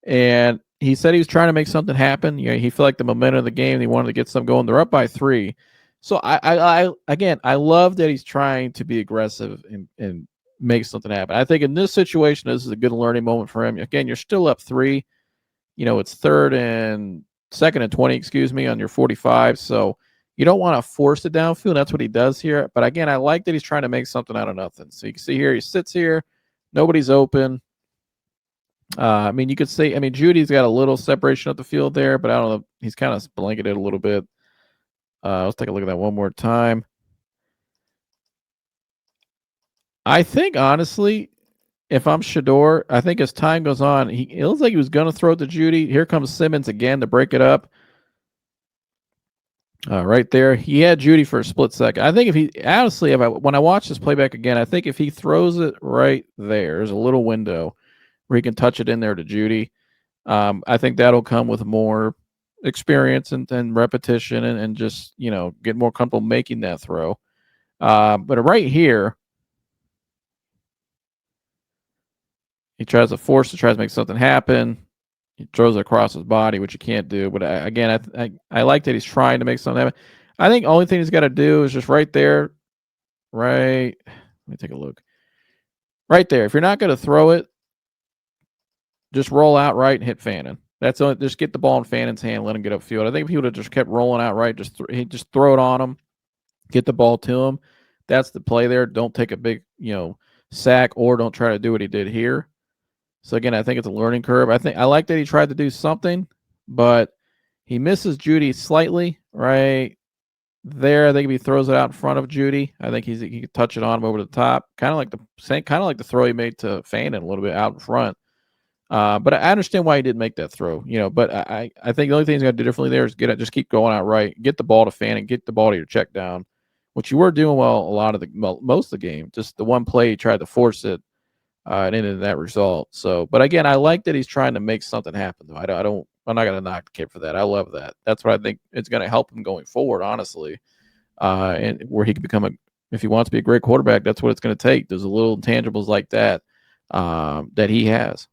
And he said he was trying to make something happen. He felt like the momentum of the game. He wanted to get something going. They're up by 3. So I love that he's trying to be aggressive and make something happen. I think in this situation, this is a good learning moment for him. Again, you're still up 3. It's 2nd and 20, on your 45. So you don't want to force it downfield. That's what he does here. But again, I like that he's trying to make something out of nothing. So you can see here, he sits here. Nobody's open. I mean, you could say, I mean, Judy's got a little separation of the field there, but I don't know. He's kind of blanketed a little bit. Let's take a look at that one more time. I think honestly, if I'm Shedeur, I think as time goes on, it looks like he was going to throw it to Judy. Here comes Simmons again to break it up. Right there, he had Judy for a split second. I think if he honestly, when I watch this playback again, I think if he throws it right there, there's a little window where he can touch it in there to Judy. I think that'll come with more experience and repetition and just get more comfortable making that throw. But right here, he tries to make something happen. He throws it across his body, which you can't do. But again, I like that he's trying to make something happen. I think the only thing he's got to do is just right there, right. Let me take a look. Right there. If you're not going to throw it, just roll out right and hit Fannin. That's only, just get the ball in Fannon's hand, let him get upfield. I think if he would have just kept rolling out right, he'd just throw it on him, get the ball to him. That's the play there. Don't take a big, sack, or don't try to do what he did here. So again, I think it's a learning curve. I like that he tried to do something, but he misses Judy slightly right there. I think if he throws it out in front of Judy, I think he could touch it on him over the top, kind of like the throw he made to Fannin a little bit out in front. But I understand why he didn't make that throw, But I think the only thing he's got to do differently there is just keep going out right, get the ball to Fannin, get the ball to your check down, which you were doing most of the game. Just the one play he tried to force it, and ended that result. So, but again, I like that he's trying to make something happen. Though I'm not going to knock the kid for that. I love that. That's what I think it's going to help him going forward, honestly, and where he can become if he wants to be a great quarterback, that's what it's going to take. There's a little intangibles like that that he has.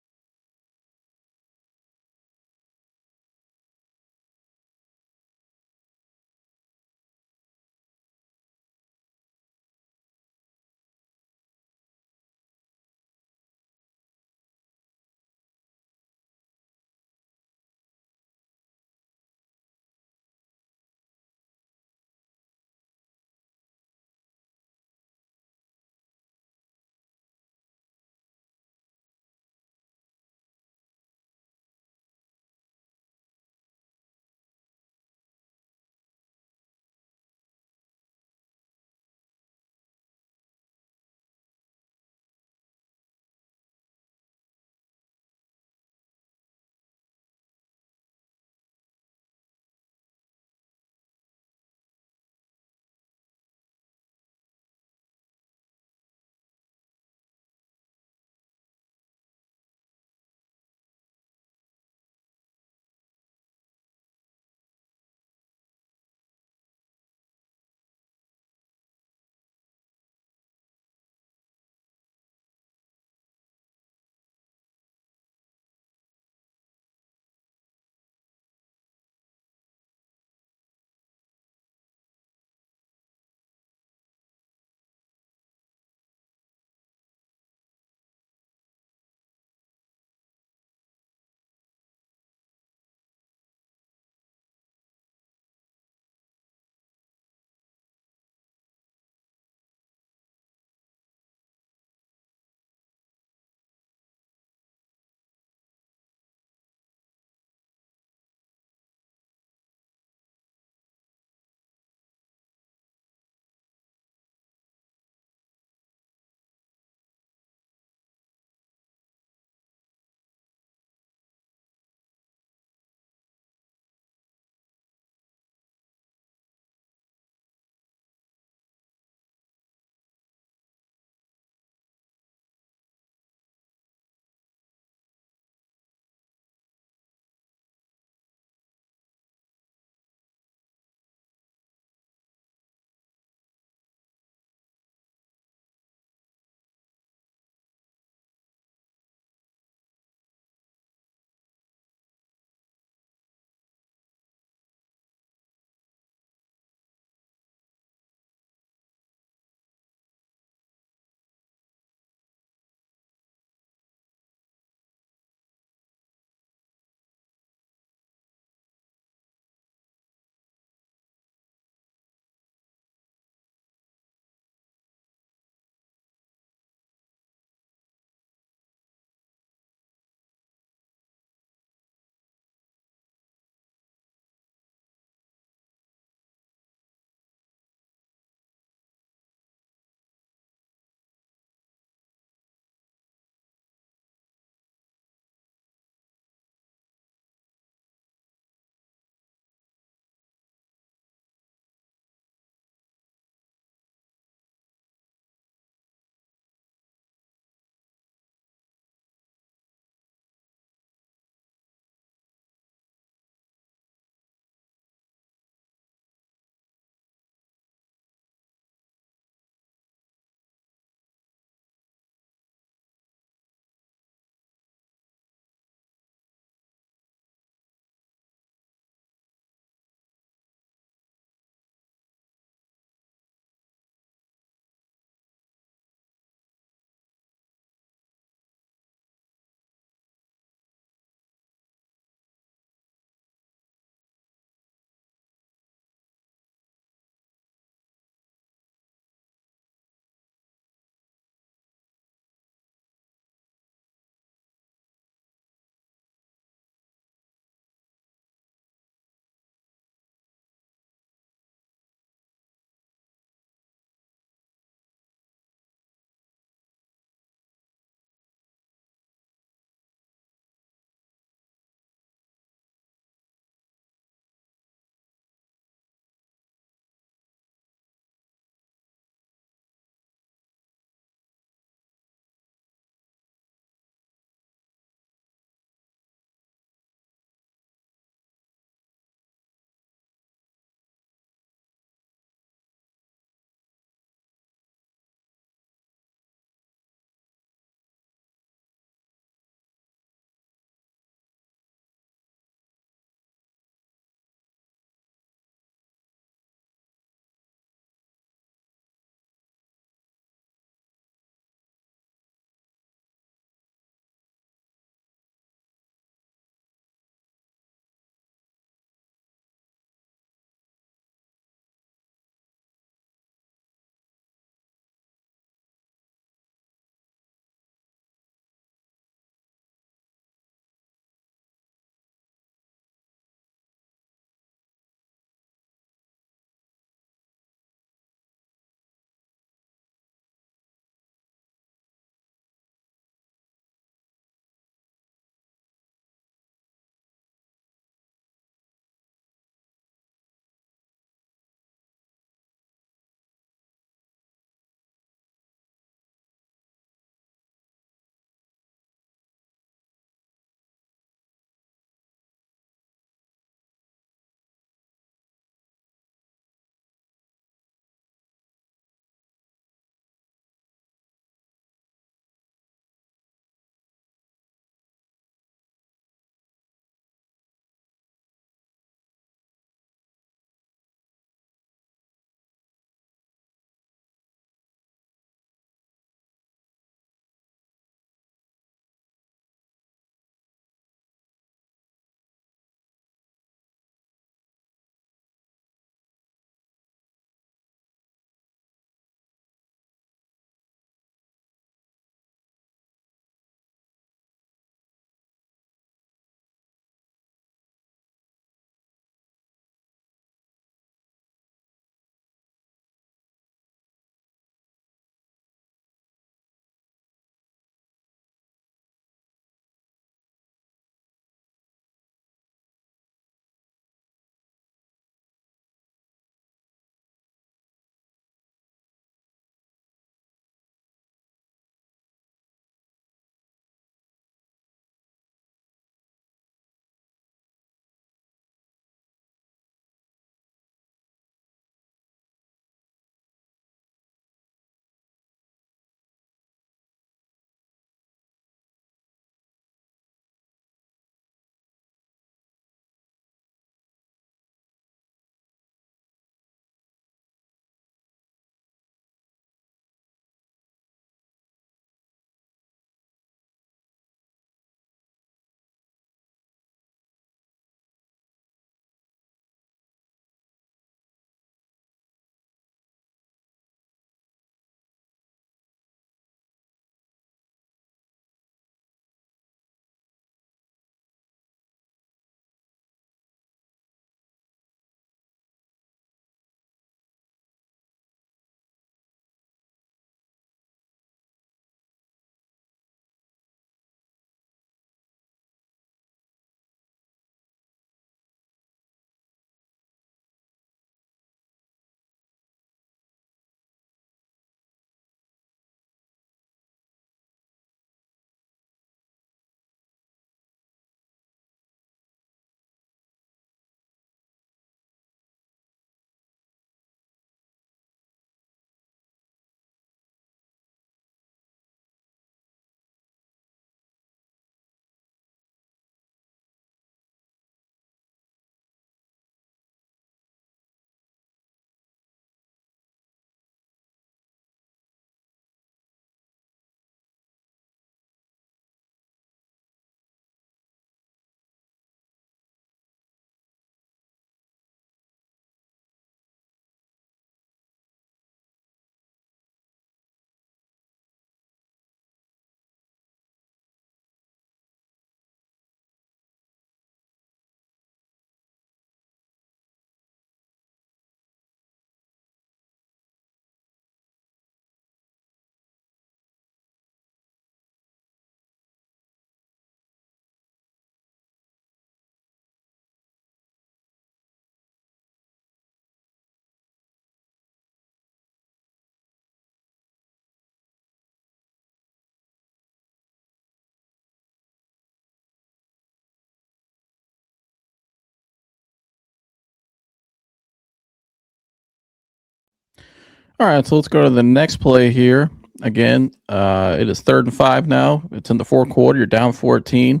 All right, so let's go to the next play here. Again, it is 3rd and 5 now. It's in the fourth quarter. You're down 14.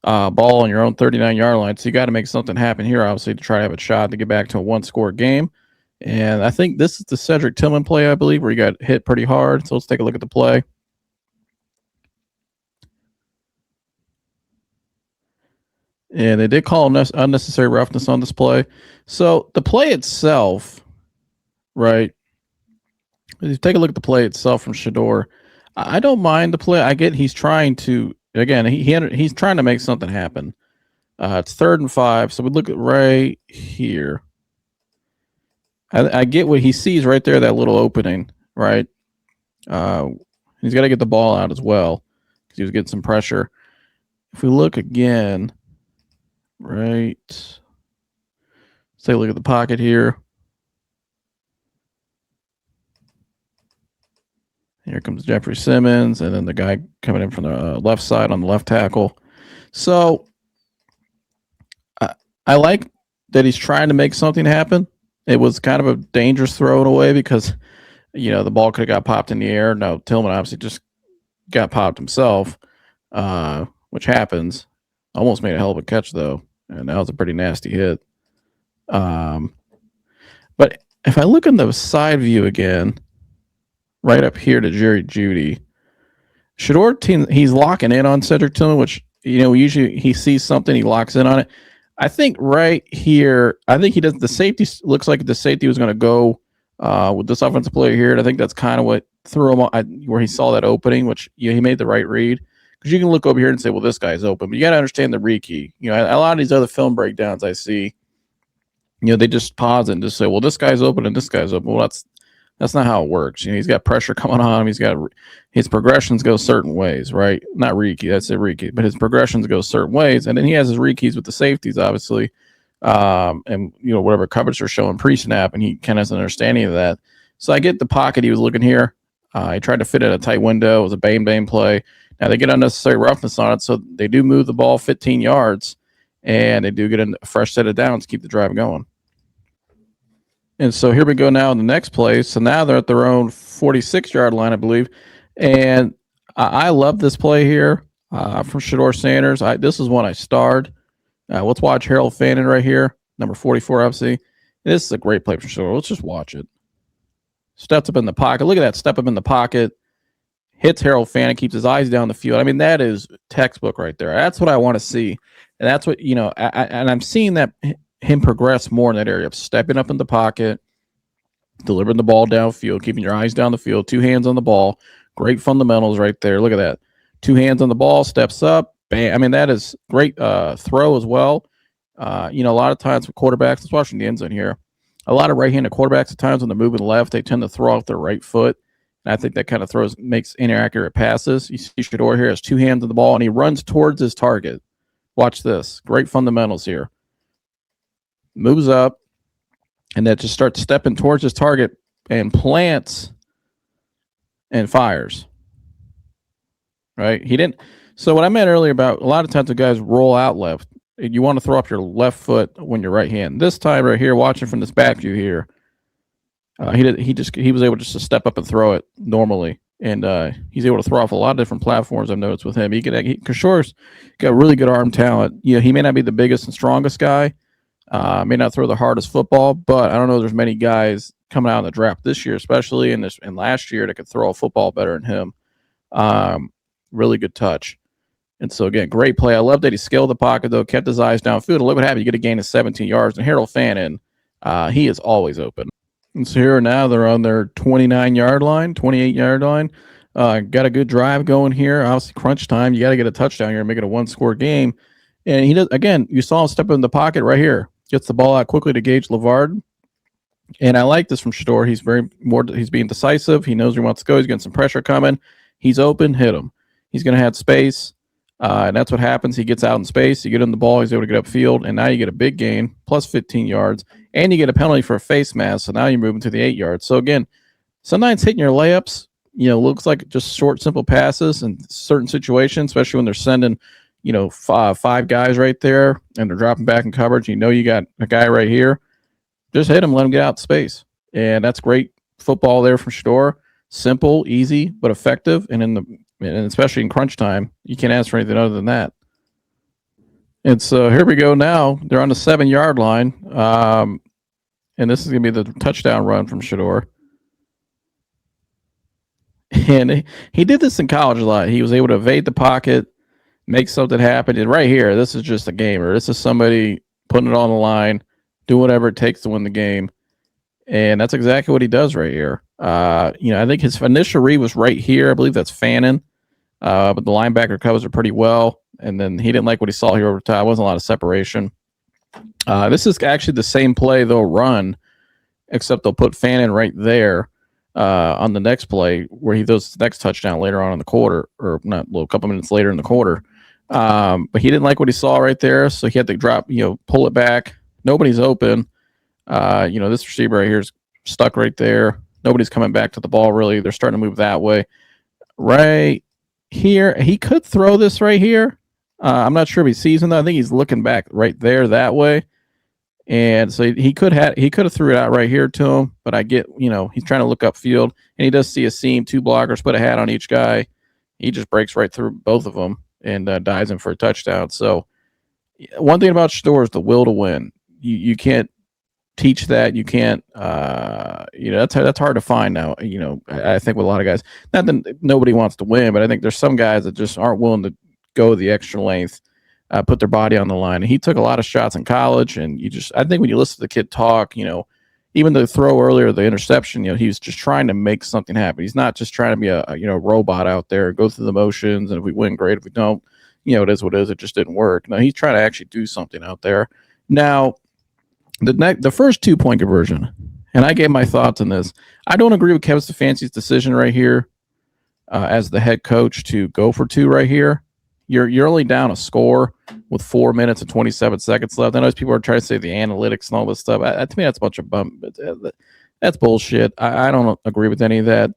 Ball on your own 39-yard line. So you got to make something happen here, obviously, to try to have a shot to get back to a one-score game. And I think this is the Cedric Tillman play, I believe, where he got hit pretty hard. So let's take a look at the play. And they did call unnecessary roughness on this play. So the play itself, right? If you take a look at the play itself from Shedeur, I don't mind the play. I get he's trying to, again, he's trying to make something happen. It's 3rd and 5. So we look at right here. I get what he sees right there, that little opening, right? He's got to get the ball out as well because he was getting some pressure. If we look again, right, let's take a look at the pocket here. Here comes Jeffrey Simmons, and then the guy coming in from the left side on the left tackle. So I like that he's trying to make something happen. It was kind of a dangerous throw in a way because, the ball could have got popped in the air. No, Tillman obviously just got popped himself, which happens. Almost made a hell of a catch, though, and that was a pretty nasty hit. But if I look in the side view again, right up here to Jerry Jeudy, Shedeur, he's locking in on Cedric Tillman, which, usually he sees something, he locks in on it. I think right here, he does. The safety looks like the safety was going to go with this offensive player here, and I think that's kind of what threw him on, where he saw that opening, which he made the right read. Because you can look over here and say, well, this guy's open, but you got to understand the read key. A lot of these other film breakdowns I see, they just pause it and just say, well, this guy's open and this guy's open. Well, that's not how it works. He's got pressure coming on him. He's got his progressions go certain ways, right? Not read key, that's a read key, but his progressions go certain ways, and then he has his read keys with the safeties, obviously, and whatever coverage they're showing pre-snap, and he kind of has an understanding of that. So I get the pocket he was looking here. He tried to fit in a tight window. It was a bang play. Now they get unnecessary roughness on it, so they do move the ball 15 yards, and they do get a fresh set of downs to keep the drive going. And so here we go now in the next play. So now they're at their own 46-yard line, I believe. And I love this play here from Shedeur Sanders. This is one I starred. Let's watch Harold Fannin right here, number 44, obviously. This is a great play from Shedeur. Let's just watch it. Steps up in the pocket. Look at that, step up in the pocket. Hits Harold Fannin, keeps his eyes down the field. I mean, that is textbook right there. That's what I want to see. And that's what, and I'm seeing that him progress more in that area of stepping up in the pocket, delivering the ball downfield, keeping your eyes down the field, 2 hands on the ball. Great fundamentals right there. Look at that. 2 hands on the ball, steps up. Bam. I mean, that is great throw as well. A lot of times with quarterbacks, let's watch in the end zone here. A lot of right-handed quarterbacks at times when they're moving left, they tend to throw off their right foot. And I think that kind of makes inaccurate passes. You see Shedeur here has 2 hands on the ball, and he runs towards his target. Watch this. Great fundamentals here. Moves up, and then just starts stepping towards his target and plants and fires. Right? He didn't. So what I meant earlier about a lot of times the guys roll out left. You want to throw up your left foot when you're right hand. This time right here, watching from this back view here, he was able just to step up and throw it normally, and he's able to throw off a lot of different platforms. I've noticed with him. Kashore's got really good arm talent. He may not be the biggest and strongest guy. May not throw the hardest football, but I don't know there's many guys coming out in the draft this year, especially and last year, that could throw a football better than him. Really good touch. And so, again, great play. I love that he scaled the pocket, though, kept his eyes downfield. And look what happened. You get a gain of 17 yards. And Harold Fannin, he is always open. And so here now they're on their 29-yard line, 28-yard line. Got a good drive going here. Obviously, crunch time. You got to get a touchdown here and make it a one-score game. And he does, again, you saw him step in the pocket right here. Gets the ball out quickly to Gage Lavard. And I like this from Shedeur. He's being decisive. He knows where he wants to go. He's getting some pressure coming. He's open, hit him. He's going to have space. And that's what happens. He gets out in space. You get in the ball. He's able to get upfield. And now you get a big gain, plus 15 yards. And you get a penalty for a face mask. So now you're moving to the 8 yards. So, again, sometimes hitting your layups, looks like just short, simple passes in certain situations, especially when they're sending, five guys right there and they're dropping back in coverage. You got a guy right here. Just hit him, let him get out in space. And that's great football there from Shedeur. Simple, easy, but effective, and especially in crunch time, you can't ask for anything other than that. And so here we go now. They're on the 7-yard line. And this is going to be the touchdown run from Shedeur. And he did this in college a lot. He was able to evade the pocket, make something happen. And right here, this is just a gamer. This is somebody putting it on the line, doing whatever it takes to win the game. And that's exactly what he does right here. I think his initial read was right here. I believe that's Fannin. But the linebacker covers it pretty well. And then he didn't like what he saw here over the top. Wasn't a lot of separation. This is actually the same play they'll run, except they'll put Fannin right there on the next play where he does the next touchdown later on in the quarter, or not a couple minutes later in the quarter. But he didn't like what he saw right there, so he had to pull it back. Nobody's open. This receiver right here is stuck right there. Nobody's coming back to the ball, really. They're starting to move that way. Right here, he could throw this right here. I'm not sure if he sees him, though. I think he's looking back right there that way. And so he could have threw it out right here to him, but I get, he's trying to look upfield, and he does see a seam, 2 blockers, put a hat on each guy. He just breaks right through both of them and dives in for a touchdown. So one thing about Shedeur is the will to win. You can't teach that. You can't, that's hard to find now. I think with a lot of guys, not that nobody wants to win, but I think there's some guys that just aren't willing to go the extra length, put their body on the line. And he took a lot of shots in college, and I think when you listen to the kid talk, even the throw earlier, the interception, he was just trying to make something happen. He's not just trying to be a robot out there, go through the motions, and if we win, great. If we don't, it is what it is. It just didn't work. No, he's trying to actually do something out there. Now, the first 2-point conversion, and I gave my thoughts on this. I don't agree with Kevin Stefanski's decision right here as the head coach to go for 2 right here. You're only down a score with 4 minutes and 27 seconds left. I know people are trying to say the analytics and all this stuff. To me, that's a bunch of that's bullshit. I don't agree with any of that.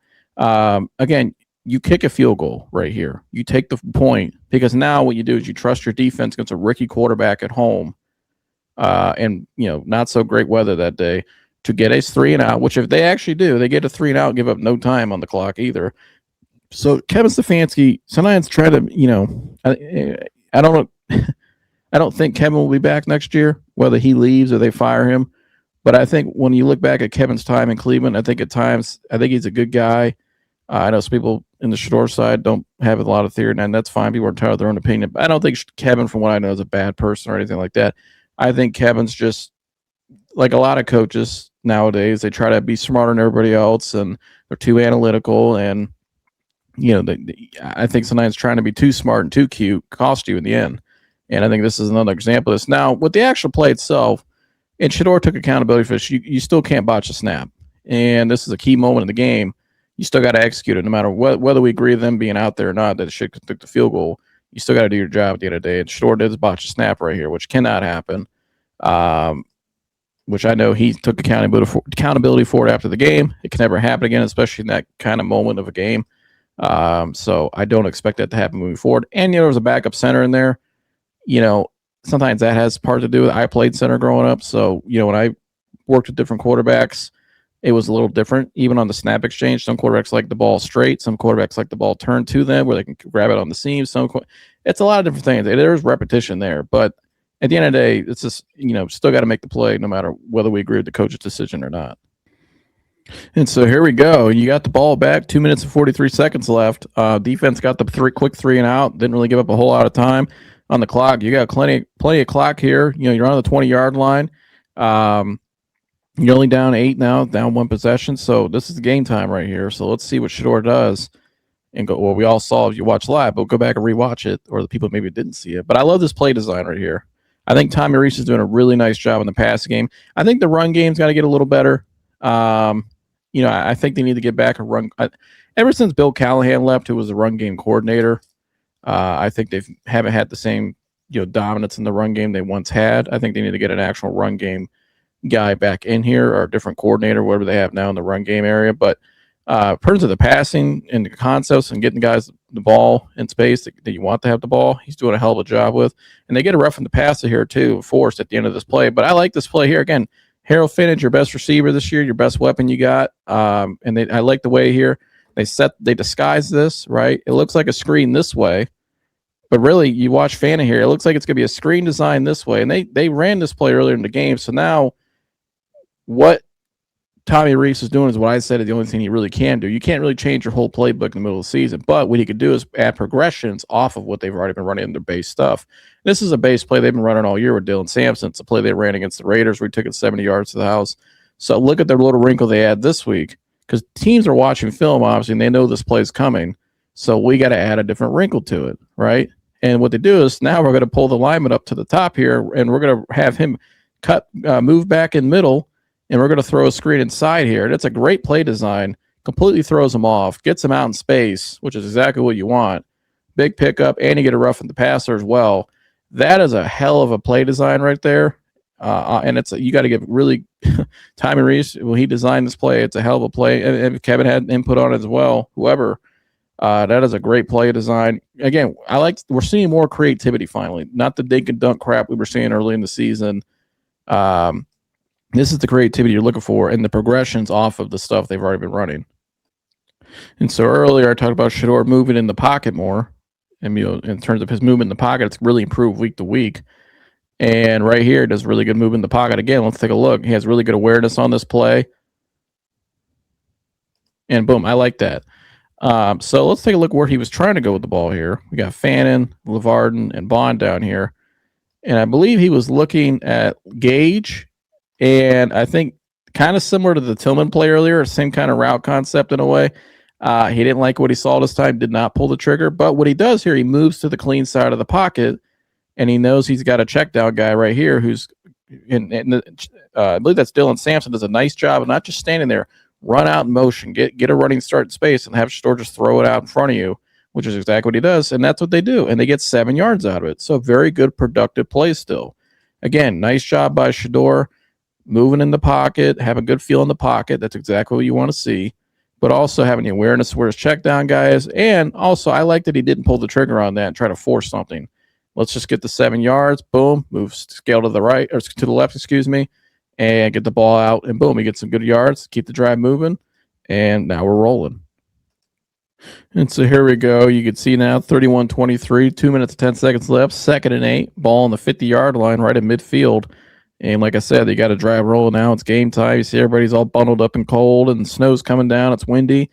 Again, you kick a field goal right here. You take the point, because now what you do is you trust your defense against a rookie quarterback at home, and not so great weather that day, to get a 3-and-out. Which if they actually do, they get a 3-and-out, give up no time on the clock either. So Kevin Stefanski sometimes try to, I don't I don't think Kevin will be back next year, whether he leaves or they fire him. But I think when you look back at Kevin's time in Cleveland, I think he's a good guy. I know some people in the Shedeur side don't have a lot of theory, and that's fine. People are entitled to their own opinion. But I don't think Kevin, from what I know, is a bad person or anything like that. I think Kevin's just like a lot of coaches nowadays. They try to be smarter than everybody else, and they're too analytical, and I think sometimes trying to be too smart and too cute cost you in the end. And I think this is another example of this. Now, with the actual play itself, and Shedeur took accountability for this, you still can't botch a snap. And this is a key moment in the game. You still got to execute it, no matter whether we agree with them being out there or not, that it should took the field goal. You still got to do your job at the end of the day. And Shedeur did botch a snap right here, which cannot happen. Which I know he took accountability for it after the game. It can never happen again, especially in that kind of moment of a game. So I don't expect that to happen moving forward. And there was a backup center in there. Sometimes that has part to do with it. I played center growing up, so when I worked with different quarterbacks, it was a little different. Even on the snap exchange, some quarterbacks like the ball straight, some quarterbacks like the ball turned to them where they can grab it on the seam. It's a lot of different things. There's repetition there, but at the end of the day, it's just still got to make the play no matter whether we agree with the coach's decision or not. And so here we go. You got the ball back, 2 minutes and 43 seconds left. Defense got the quick 3-and-out. Didn't really give up a whole lot of time on the clock. You got plenty of clock here. You're on the 20-yard line. You're only down 8 now, down 1 possession. So this is the game time right here. So let's see what Shedeur does. And go. Well, we all saw if you watch live, but go back and rewatch it, or the people maybe didn't see it. But I love this play design right here. I think Tommy Reese is doing a really nice job in the passing game. I think the run game's got to get a little better. I think they need to get back a run. Ever since Bill Callahan left, who was the run game coordinator, I think they haven't had the same dominance in the run game they once had. I think they need to get an actual run game guy back in here, or a different coordinator, whatever they have now in the run game area. But in terms of the passing and the concepts and getting guys the ball in space that you want to have the ball, he's doing a hell of a job with. And they get a rough in the passer here too, forced at the end of this play. But I like this play here. Again, Harold Finnage, your best receiver this year, your best weapon you got. And I like the way here they disguise this, right? It looks like a screen this way, but really you watch Fana here. It looks like it's going to be a screen design this way. And they ran this play earlier in the game. So now what Tommy Rees is doing is what I said is the only thing he really can do. You can't really change your whole playbook in the middle of the season, but what he could do is add progressions off of what they've already been running in their base stuff. This is a base play they've been running all year with Dylan Sampson. It's a play they ran against the Raiders where he took it 70 yards to the house. So look at their little wrinkle they add this week, because teams are watching film, obviously, and they know this play is coming. So we got to add a different wrinkle to it, right? And what they do is now we're going to pull the lineman up to the top here, and we're going to have him move back in middle, and we're going to throw a screen inside here. That's a great play design. Completely throws him off, gets him out in space, which is exactly what you want. Big pickup, and you get a roughing the passer as well. That is a hell of a play design right there. And you got to give really Tommy Rees, when he designed this play, it's a hell of a play. And Kevin had input on it as well. Whoever, that is a great play design. Again, we're seeing more creativity finally. Not the dink and dunk crap we were seeing early in the season. This is the creativity you're looking for, and the progressions off of the stuff they've already been running. And so earlier I talked about Shedeur moving in the pocket more. And in terms of his movement in the pocket, it's really improved week to week. And right here, does really good movement in the pocket. Again, let's take a look. He has really good awareness on this play. And boom, I like that. So let's take a look where he was trying to go with the ball here. We got Fannin, LeVarden, and Bond down here. And I believe he was looking at Gage. And I think kind of similar to the Tillman play earlier, same kind of route concept in a way. He didn't like what he saw this time, did not pull the trigger. But what he does here, he moves to the clean side of the pocket, and he knows he's got a check down guy right here who's I believe that's Dylan Sampson, does a nice job of not just standing there, run out in motion, get a running start in space, and have Shedeur just throw it out in front of you, which is exactly what he does. And that's what they do. And they get 7 yards out of it. So very good, productive play still. Again, nice job by Shedeur, moving in the pocket, have a good feel in the pocket. That's exactly what you want to see. But also having the awareness where his check down guy is. And also, I like that he didn't pull the trigger on that and try to force something. Let's just get the 7 yards. Boom. Move scale to the right, or to the left, excuse me. And get the ball out. And boom, he gets some good yards. Keep the drive moving. And now we're rolling. And so here we go. You can see now 31-23, 2 minutes and 10 seconds left. 2nd and 8. Ball on the 50-yard line right in midfield. And like I said, they got a drive rolling now. It's game time. You see everybody's all bundled up and cold, and the snow's coming down. It's windy.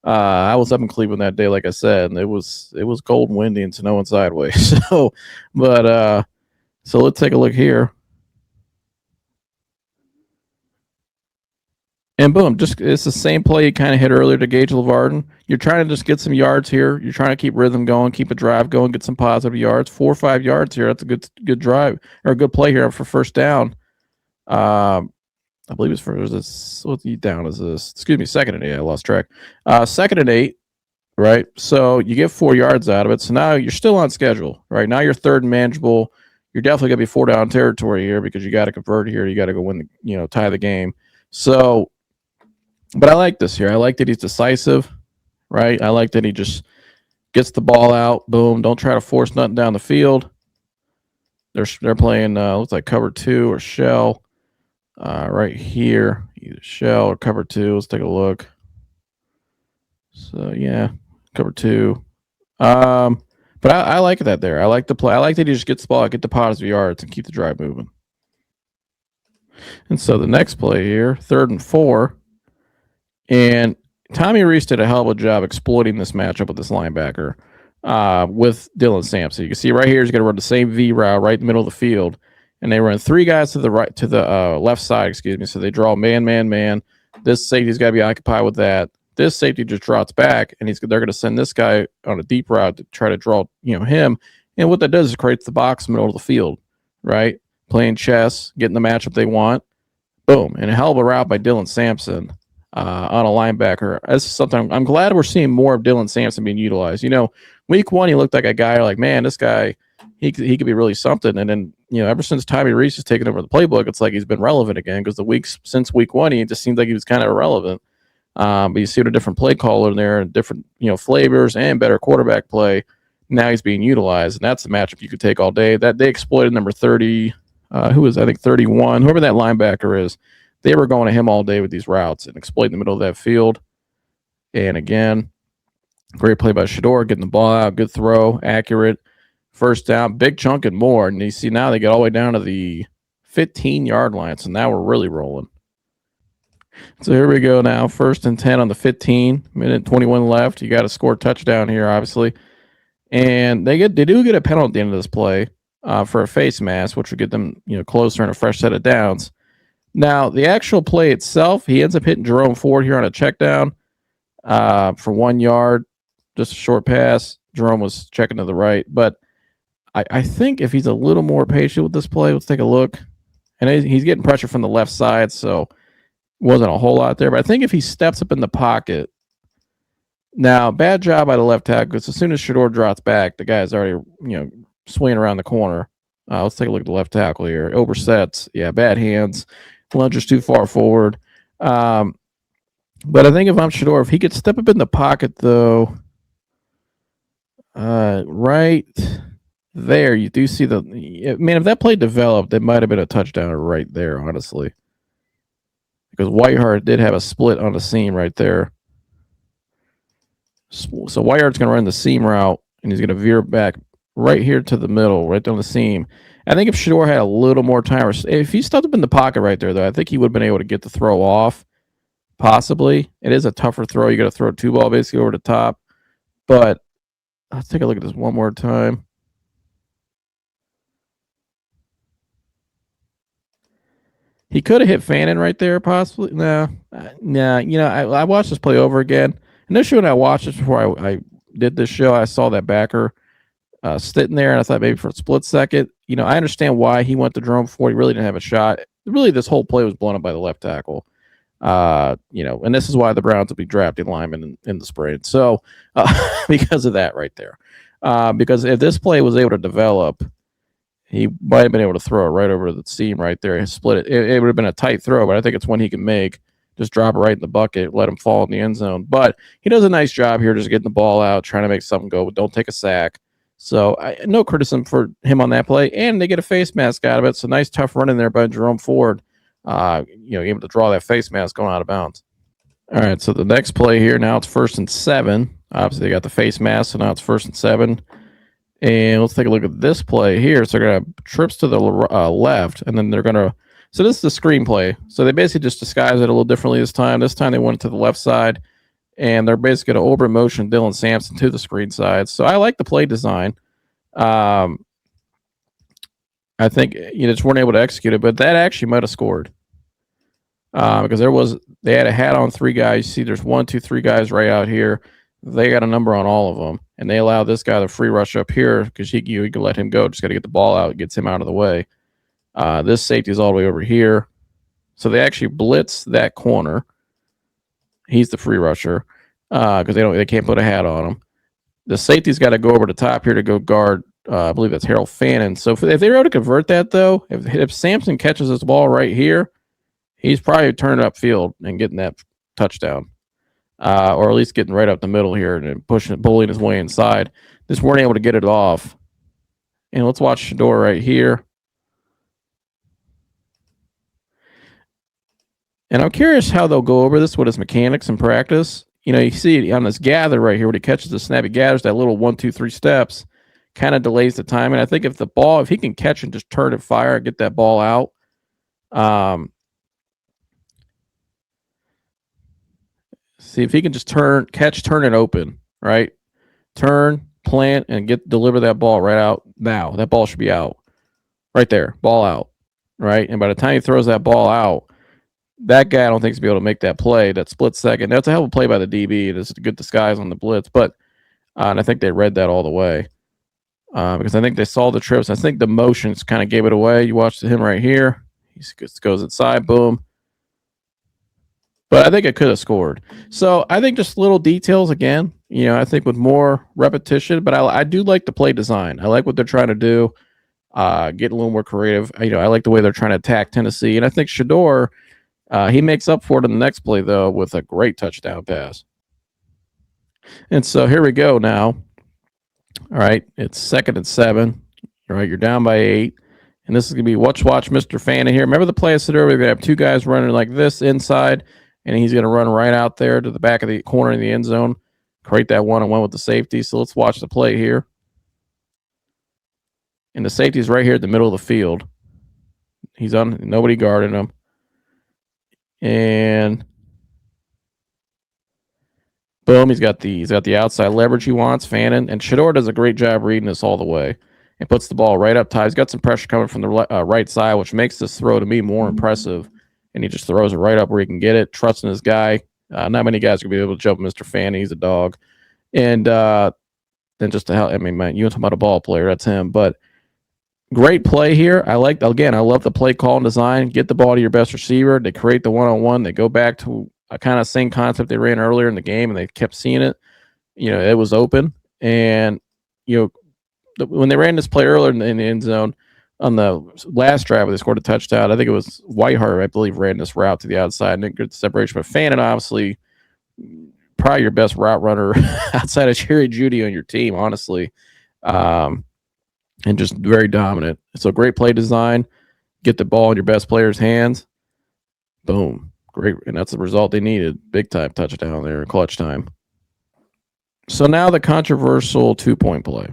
I was up in Cleveland that day, like I said, and it was cold and windy and snowing sideways. So let's take a look here. And boom, it's the same play you kind of hit earlier to Gage LeVarden. You're trying to just get some yards here. You're trying to keep rhythm going, keep a drive going, get some positive yards. 4 or 5 yards here. That's a good drive, or a good play here for first down. I believe it's for this. What down is this? Excuse me, 2nd and 8. I lost track. 2nd and 8, right? So you get 4 yards out of it. So now you're still on schedule, right? Now you're 3rd and manageable. You're definitely gonna be 4 down territory here because you got to convert here. You got to go win tie the game. So. But I like this here. I like that he's decisive, right? I like that he just gets the ball out. Boom. Don't try to force nothing down the field. They're playing, looks like cover 2 or shell right here. Either shell or cover 2. Let's take a look. So, yeah, cover 2. But I like that there. I like the play. I like that he just gets the ball, get the positive yards, and keep the drive moving. And so the next play here, 3rd and 4. And Tommy Rees did a hell of a job exploiting this matchup with this linebacker with Dylan Sampson. You can see right here he's going to run the same V route right in the middle of the field, and they run 3 guys to the right, to the left side. Excuse me. So they draw man. This safety's got to be occupied with that. This safety just drops back, and they're going to send this guy on a deep route to try to draw him. And what that does is creates the box in the middle of the field, right? Playing chess, getting the matchup they want. Boom, and a hell of a route by Dylan Sampson. On a linebacker. That's something I'm glad we're seeing more of Dylan Sampson being utilized. Week 1, he looked like a guy like, man, this guy, he could be really something. And then, ever since Tommy Rees has taken over the playbook, it's like he's been relevant again, because the weeks since week 1, he just seemed like he was kind of irrelevant. But you see a different play caller in there, and different, flavors and better quarterback play. Now he's being utilized, and that's the matchup you could take all day. That they exploited number 30, who is, I think, 31, whoever that linebacker is, they were going to him all day with these routes and exploiting the middle of that field. And again, great play by Shedeur, getting the ball out, good throw, accurate, first down, big chunk and more. And you see now they get all the way down to the 15-yard line. So now we're really rolling. So here we go now. 1st and 10 on the 15, minute 21 left. You got to score a touchdown here, obviously. And they do get a penalty at the end of this play for a face mask, which would get them closer and a fresh set of downs. Now, the actual play itself, he ends up hitting Jerome Ford here on a check down for 1 yard, just a short pass. Jerome was checking to the right. But I think if he's a little more patient with this play, let's take a look. And he's getting pressure from the left side, so wasn't a whole lot there. But I think if he steps up in the pocket, now bad job by the left tackle, because as soon as Shedeur drops back, the guy's already swinging around the corner. Let's take a look at the left tackle here. Oversets, bad hands, lunges too far forward. But I think if I'm Shedeur, if he could step up in the pocket though, right there, you do see if that play developed, it might have been a touchdown right there, honestly. Because Whiteheart did have a split on the seam right there. So Whiteheart's going to run the seam route, and he's going to veer back right here to the middle, right down the seam. I think if Shedeur had a little more time, if he stepped up in the pocket right there, though, I think he would have been able to get the throw off, possibly. It is a tougher throw. You got to throw 2 ball basically over the top. But let's take a look at this one more time. He could have hit Fannin right there, possibly. Nah. I watched this play over again. Initially, when I watched this before I did this show, I saw that backer sitting there, and I thought maybe for a split second. I understand why he went to Jerome Ford. He really didn't have a shot. Really, this whole play was blown up by the left tackle. And this is why the Browns will be drafting linemen in the spring. So, because of that right there. Because if this play was able to develop, he might have been able to throw it right over the seam right there and split it. It would have been a tight throw, but I think it's one he can make. Just drop it right in the bucket, let him fall in the end zone. But he does a nice job here just getting the ball out, trying to make something go, but don't take a sack. So no criticism for him on that play. And they get a face mask out of it. So nice, tough run in there by Jerome Ford, able to draw that face mask going out of bounds. All right, so the next play here, now it's 1st and 7. Obviously, they got the face mask, so now it's 1st and 7. And let's take a look at this play here. So they're going to trips to the left, and then they're going to – so this is the screen play. So they basically just disguised it a little differently this time. This time they went to the left side, and they're basically going to over motion Dylan Sampson to the screen side. So I like the play design. I think just weren't able to execute it, but that actually might have scored. Because they had a hat on 3 guys. You see there's 1, 2, 3 guys right out here. They got a number on all of them, and they allow this guy the free rush up here because you can let him go. Just got to get the ball out. It gets him out of the way. This safety is all the way over here. So they actually blitz that corner. He's the free rusher because they can't put a hat on him. The safety's got to go over the top here to go guard. I believe that's Harold Fannin. So if they're able to convert that, though, if Sampson catches this ball right here, he's probably turning upfield and getting that touchdown. Or at least getting right up the middle here and bullying his way inside. Just weren't able to get it off. And let's watch Shedeur right here. And I'm curious how they'll go over this with his mechanics in practice. You see on this gather right here when he catches the snap, he gathers that little 1, 2, 3 steps, kind of delays the timing. I think if he can catch and just turn and fire and get that ball out, see if he can just turn and open, right? Turn, plant, and deliver that ball right out now. That ball should be out. Right there. Ball out. Right? And by the time he throws that ball out, that guy I don't think is going to be able to make that play, that split second. That's a hell of a play by the DB. It's a good disguise on the blitz. But and I think they read that all the way. Because I think they saw the trips. I think the motions kind of gave it away. You watch him right here. He goes inside, boom. But I think it could have scored. So I think just little details again. I think with more repetition. But I do like the play design. I like what they're trying to do. Get a little more creative. I like the way they're trying to attack Tennessee. And I think Shedeur, he makes up for it in the next play, though, with a great touchdown pass. And so here we go now. All right, it's 2nd and 7. All right, you're down by 8. And this is going to be watch Mr. Fannin here. Remember the play I said earlier? We're going to have two guys running like this inside, and he's going to run right out there to the back of the corner in the end zone, create that one-on-one with the safety. So let's watch the play here. And the safety is right here at the middle of the field. He's on, nobody guarding him. And boom, he's got the outside leverage he wants, Fannin. And Shedeur does a great job reading this all the way and puts the ball right up top. He's got some pressure coming from the right side, which makes this throw to me more impressive. And he just throws it right up where he can get it, trusting his guy. Not many guys are going to be able to jump Mr. Fannin. He's a dog. And then just to help, I mean, man, you talking about a ball player, that's him. But great play here. I love the play call and design. Get the ball to your best receiver. They create the one-on-one. They go back to a kind of same concept they ran earlier in the game, and they kept seeing it. It was open. And, when they ran this play earlier in the end zone on the last drive where they scored a touchdown, I think it was Whiteheart, I believe, ran this route to the outside and didn't get the separation. But Fannin, obviously, probably your best route runner outside of Jerry Jeudy on your team, honestly. And just very dominant. So great play design. Get the ball in your best player's hands. Boom. Great. And that's the result they needed. Big time touchdown there in clutch time. So now the controversial 2-point play.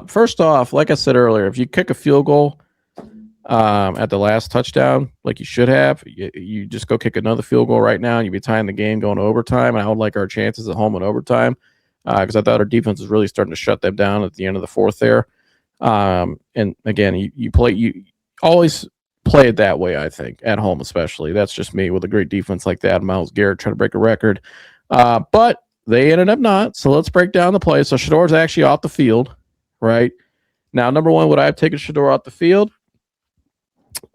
First off, like I said earlier, if you kick a field goal at the last touchdown, like you should have, you just go kick another field goal right now and you'd be tying the game going to overtime. And I would like our chances at home in overtime because I thought our defense was really starting to shut them down at the end of the fourth there. And again, you always play it that way, I think, at home especially. That's just me with a great defense like that. Myles Garrett trying to break a record. But they ended up not. So let's break down the play. So Shedeur's actually off the field, right? Now, number one, would I have taken Shedeur off the field?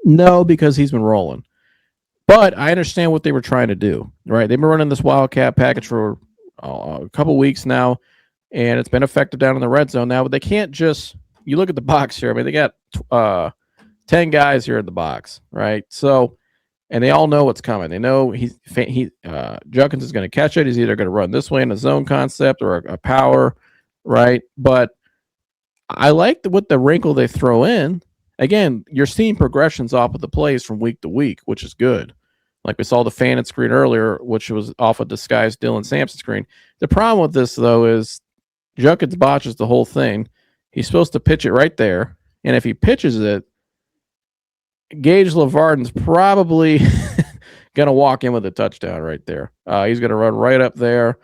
No, because he's been rolling. But I understand what they were trying to do, right? They've been running this Wildcat package for a couple weeks now, and it's been effective down in the red zone now. But they can't just – you look at the box here. I mean, they got 10 guys here in the box, right? So – and they all know what's coming. They know Judkins is going to catch it. He's either going to run this way in a zone concept or a power, right? But I like what the wrinkle they throw in. Again, you're seeing progressions off of the plays from week to week, which is good. Like we saw the Fannin screen earlier, which was off a disguised Dylan Sampson screen. The problem with this, though, is Judkins botches the whole thing. He's supposed to pitch it right there. And if he pitches it, Gage LeVarden's probably going to walk in with a touchdown right there. He's going to run right up there.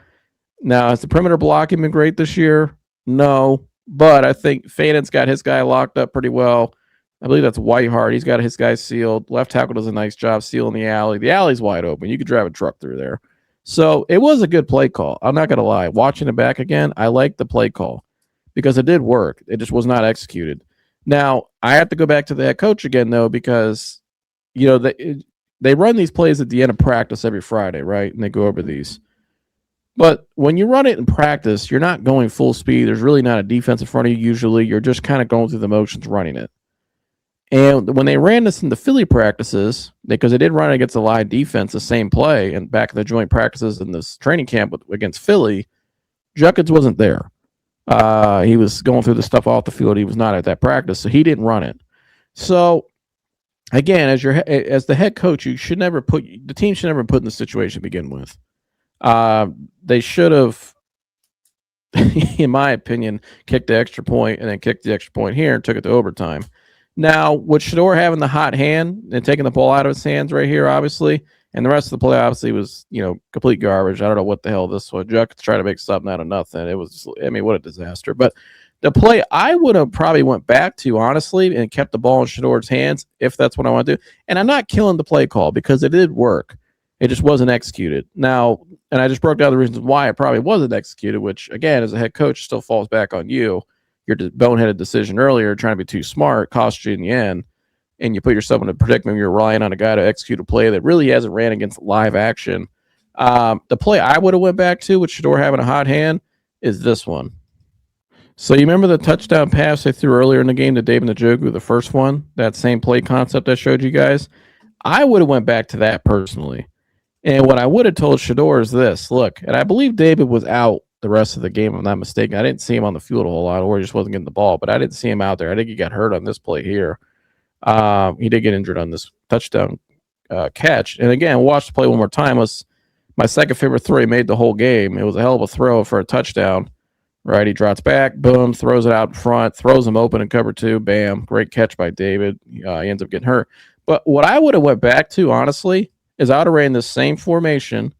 Now, has the perimeter blocking been great this year? No, but I think Fannin's got his guy locked up pretty well. I believe that's Whiteheart. He's got his guy sealed. Left tackle does a nice job sealing the alley. The alley's wide open. You could drive a truck through there. So it was a good play call. I'm not going to lie. Watching it back again, I like the play call because it did work. It just was not executed. Now, I have to go back to the head coach again, though, because, they run these plays at the end of practice every Friday, right? And they go over these. But when you run it in practice, you're not going full speed. There's really not a defense in front of you usually. You're just kind of going through the motions running it. And when they ran this in the Philly practices, because they did run it against a live defense, the same play, and back in the joint practices in this training camp against Philly, Judkins wasn't there. He was going through the stuff off the field. He was not at that practice, so he didn't run it. So, again, as the head coach, the team should never put in the situation to begin with. They should have, in my opinion, kicked the extra point and then kicked the extra point here and took it to overtime. Now, with Shedeur having the hot hand and taking the ball out of his hands right here, obviously, and the rest of the play obviously was, complete garbage. I don't know what the hell this was. Judkins tried to make something out of nothing. It was, what a disaster. But the play I would have probably went back to, honestly, and kept the ball in Shedeur's hands if that's what I want to do. And I'm not killing the play call because it did work. It just wasn't executed. Now, and I just broke down the reasons why it probably wasn't executed, which, again, as a head coach, still falls back on you. Your boneheaded decision earlier, trying to be too smart, cost you in the end. And you put yourself in a predicament. You're relying on a guy to execute a play that really hasn't ran against live action. The play I would have went back to with Shedeur having a hot hand is this one. So you remember the touchdown pass they threw earlier in the game to David Njoku, the first one, that same play concept I showed you guys? I would have went back to that personally. And what I would have told Shedeur is this. Look, and I believe David was out the rest of the game, if I'm not mistaken. I didn't see him on the field a whole lot, or he just wasn't getting the ball, but I didn't see him out there. I think he got hurt on this play here. He did get injured on this touchdown catch. And again, watch the play one more time. Was my second favorite throw he made the whole game. It was a hell of a throw for a touchdown. Right, he drops back, boom, throws it out in front, throws him open in cover 2, bam, great catch by David. He ends up getting hurt. But what I would have went back to, honestly, is I would have ran the same formation,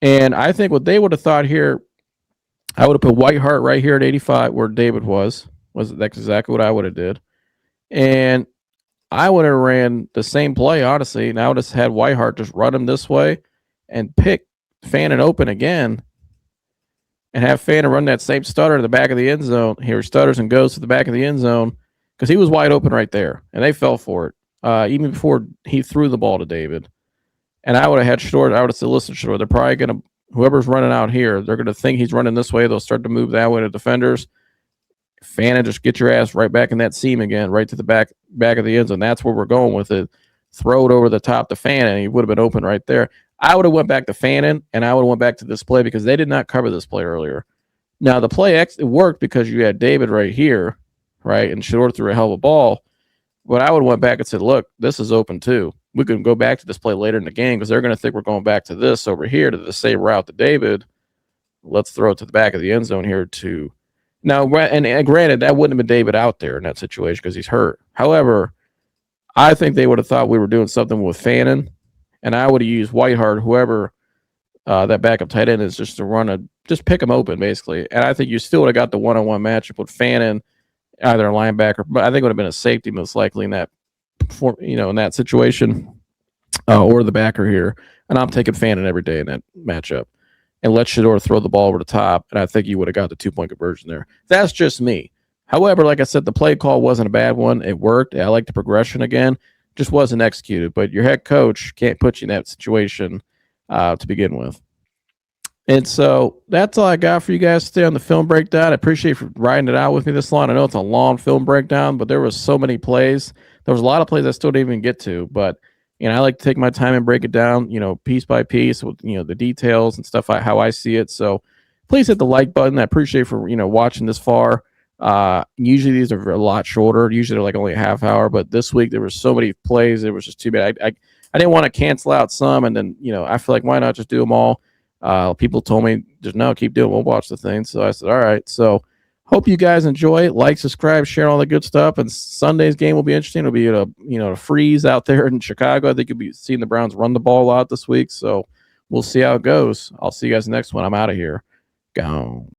and I think what they would have thought here, I would have put Whitehart right here at 85 where David was. That's exactly what I would have did. And I would have ran the same play, honestly, and I would have had Whitehart just run him this way and pick Fannin open again, and have Fannin run that same stutter to the back of the end zone. Here he stutters and goes to the back of the end zone because he was wide open right there, and they fell for it even before he threw the ball to David. And I would have had Shedeur. I would have said, listen, Shedeur, they're probably going to, whoever's running out here, they're going to think he's running this way. They'll start to move that way to defenders. Fannin, just get your ass right back in that seam again, right to the back of the end zone. That's where we're going with it. Throw it over the top to Fannin. He would have been open right there. I would have went back to Fannin, and I would have went back to this play because they did not cover this play earlier. Now, the play it worked because you had David right here, right, and Shedeur threw a hell of a ball. But I would have went back and said, look, this is open too. We can go back to this play later in the game because they're going to think we're going back to this over here to the same route to David. Let's throw it to the back of the end zone here to – now, and granted, that wouldn't have been David out there in that situation because he's hurt. However, I think they would have thought we were doing something with Fannin, and I would have used Whitehart, whoever that backup tight end is, just to just pick him open, basically. And I think you still would have got the one-on-one matchup with Fannin, either a linebacker, but I think it would have been a safety most likely in that, in that situation, or the backer here. And I'm taking Fannin every day in that matchup, and let Shedeur throw the ball over the top, and I think you would have got the 2-point conversion there. That's just me. However, like I said, the play call wasn't a bad one. It worked. I like the progression again. Just wasn't executed. But your head coach can't put you in that situation to begin with. And so that's all I got for you guys today on the film breakdown. I appreciate you for riding it out with me this long. I know it's a long film breakdown, but there was so many plays. There was a lot of plays I still didn't even get to. But, I like to take my time and break it down, piece by piece with, the details and stuff, how I see it. So please hit the like button. I appreciate you for, watching this far. Usually these are a lot shorter. Usually they're like only a half hour. But this week there were so many plays. It was just too bad. I didn't want to cancel out some. And then, I feel like, why not just do them all? People told me, just no, keep doing it. We'll watch the thing. So I said, all right. So hope you guys enjoy it. Like, subscribe, share all the good stuff. And Sunday's game will be interesting. It'll be a freeze out there in Chicago. I think you'll be seeing the Browns run the ball a lot this week. So we'll see how it goes. I'll see you guys next one. I'm out of here. Gone.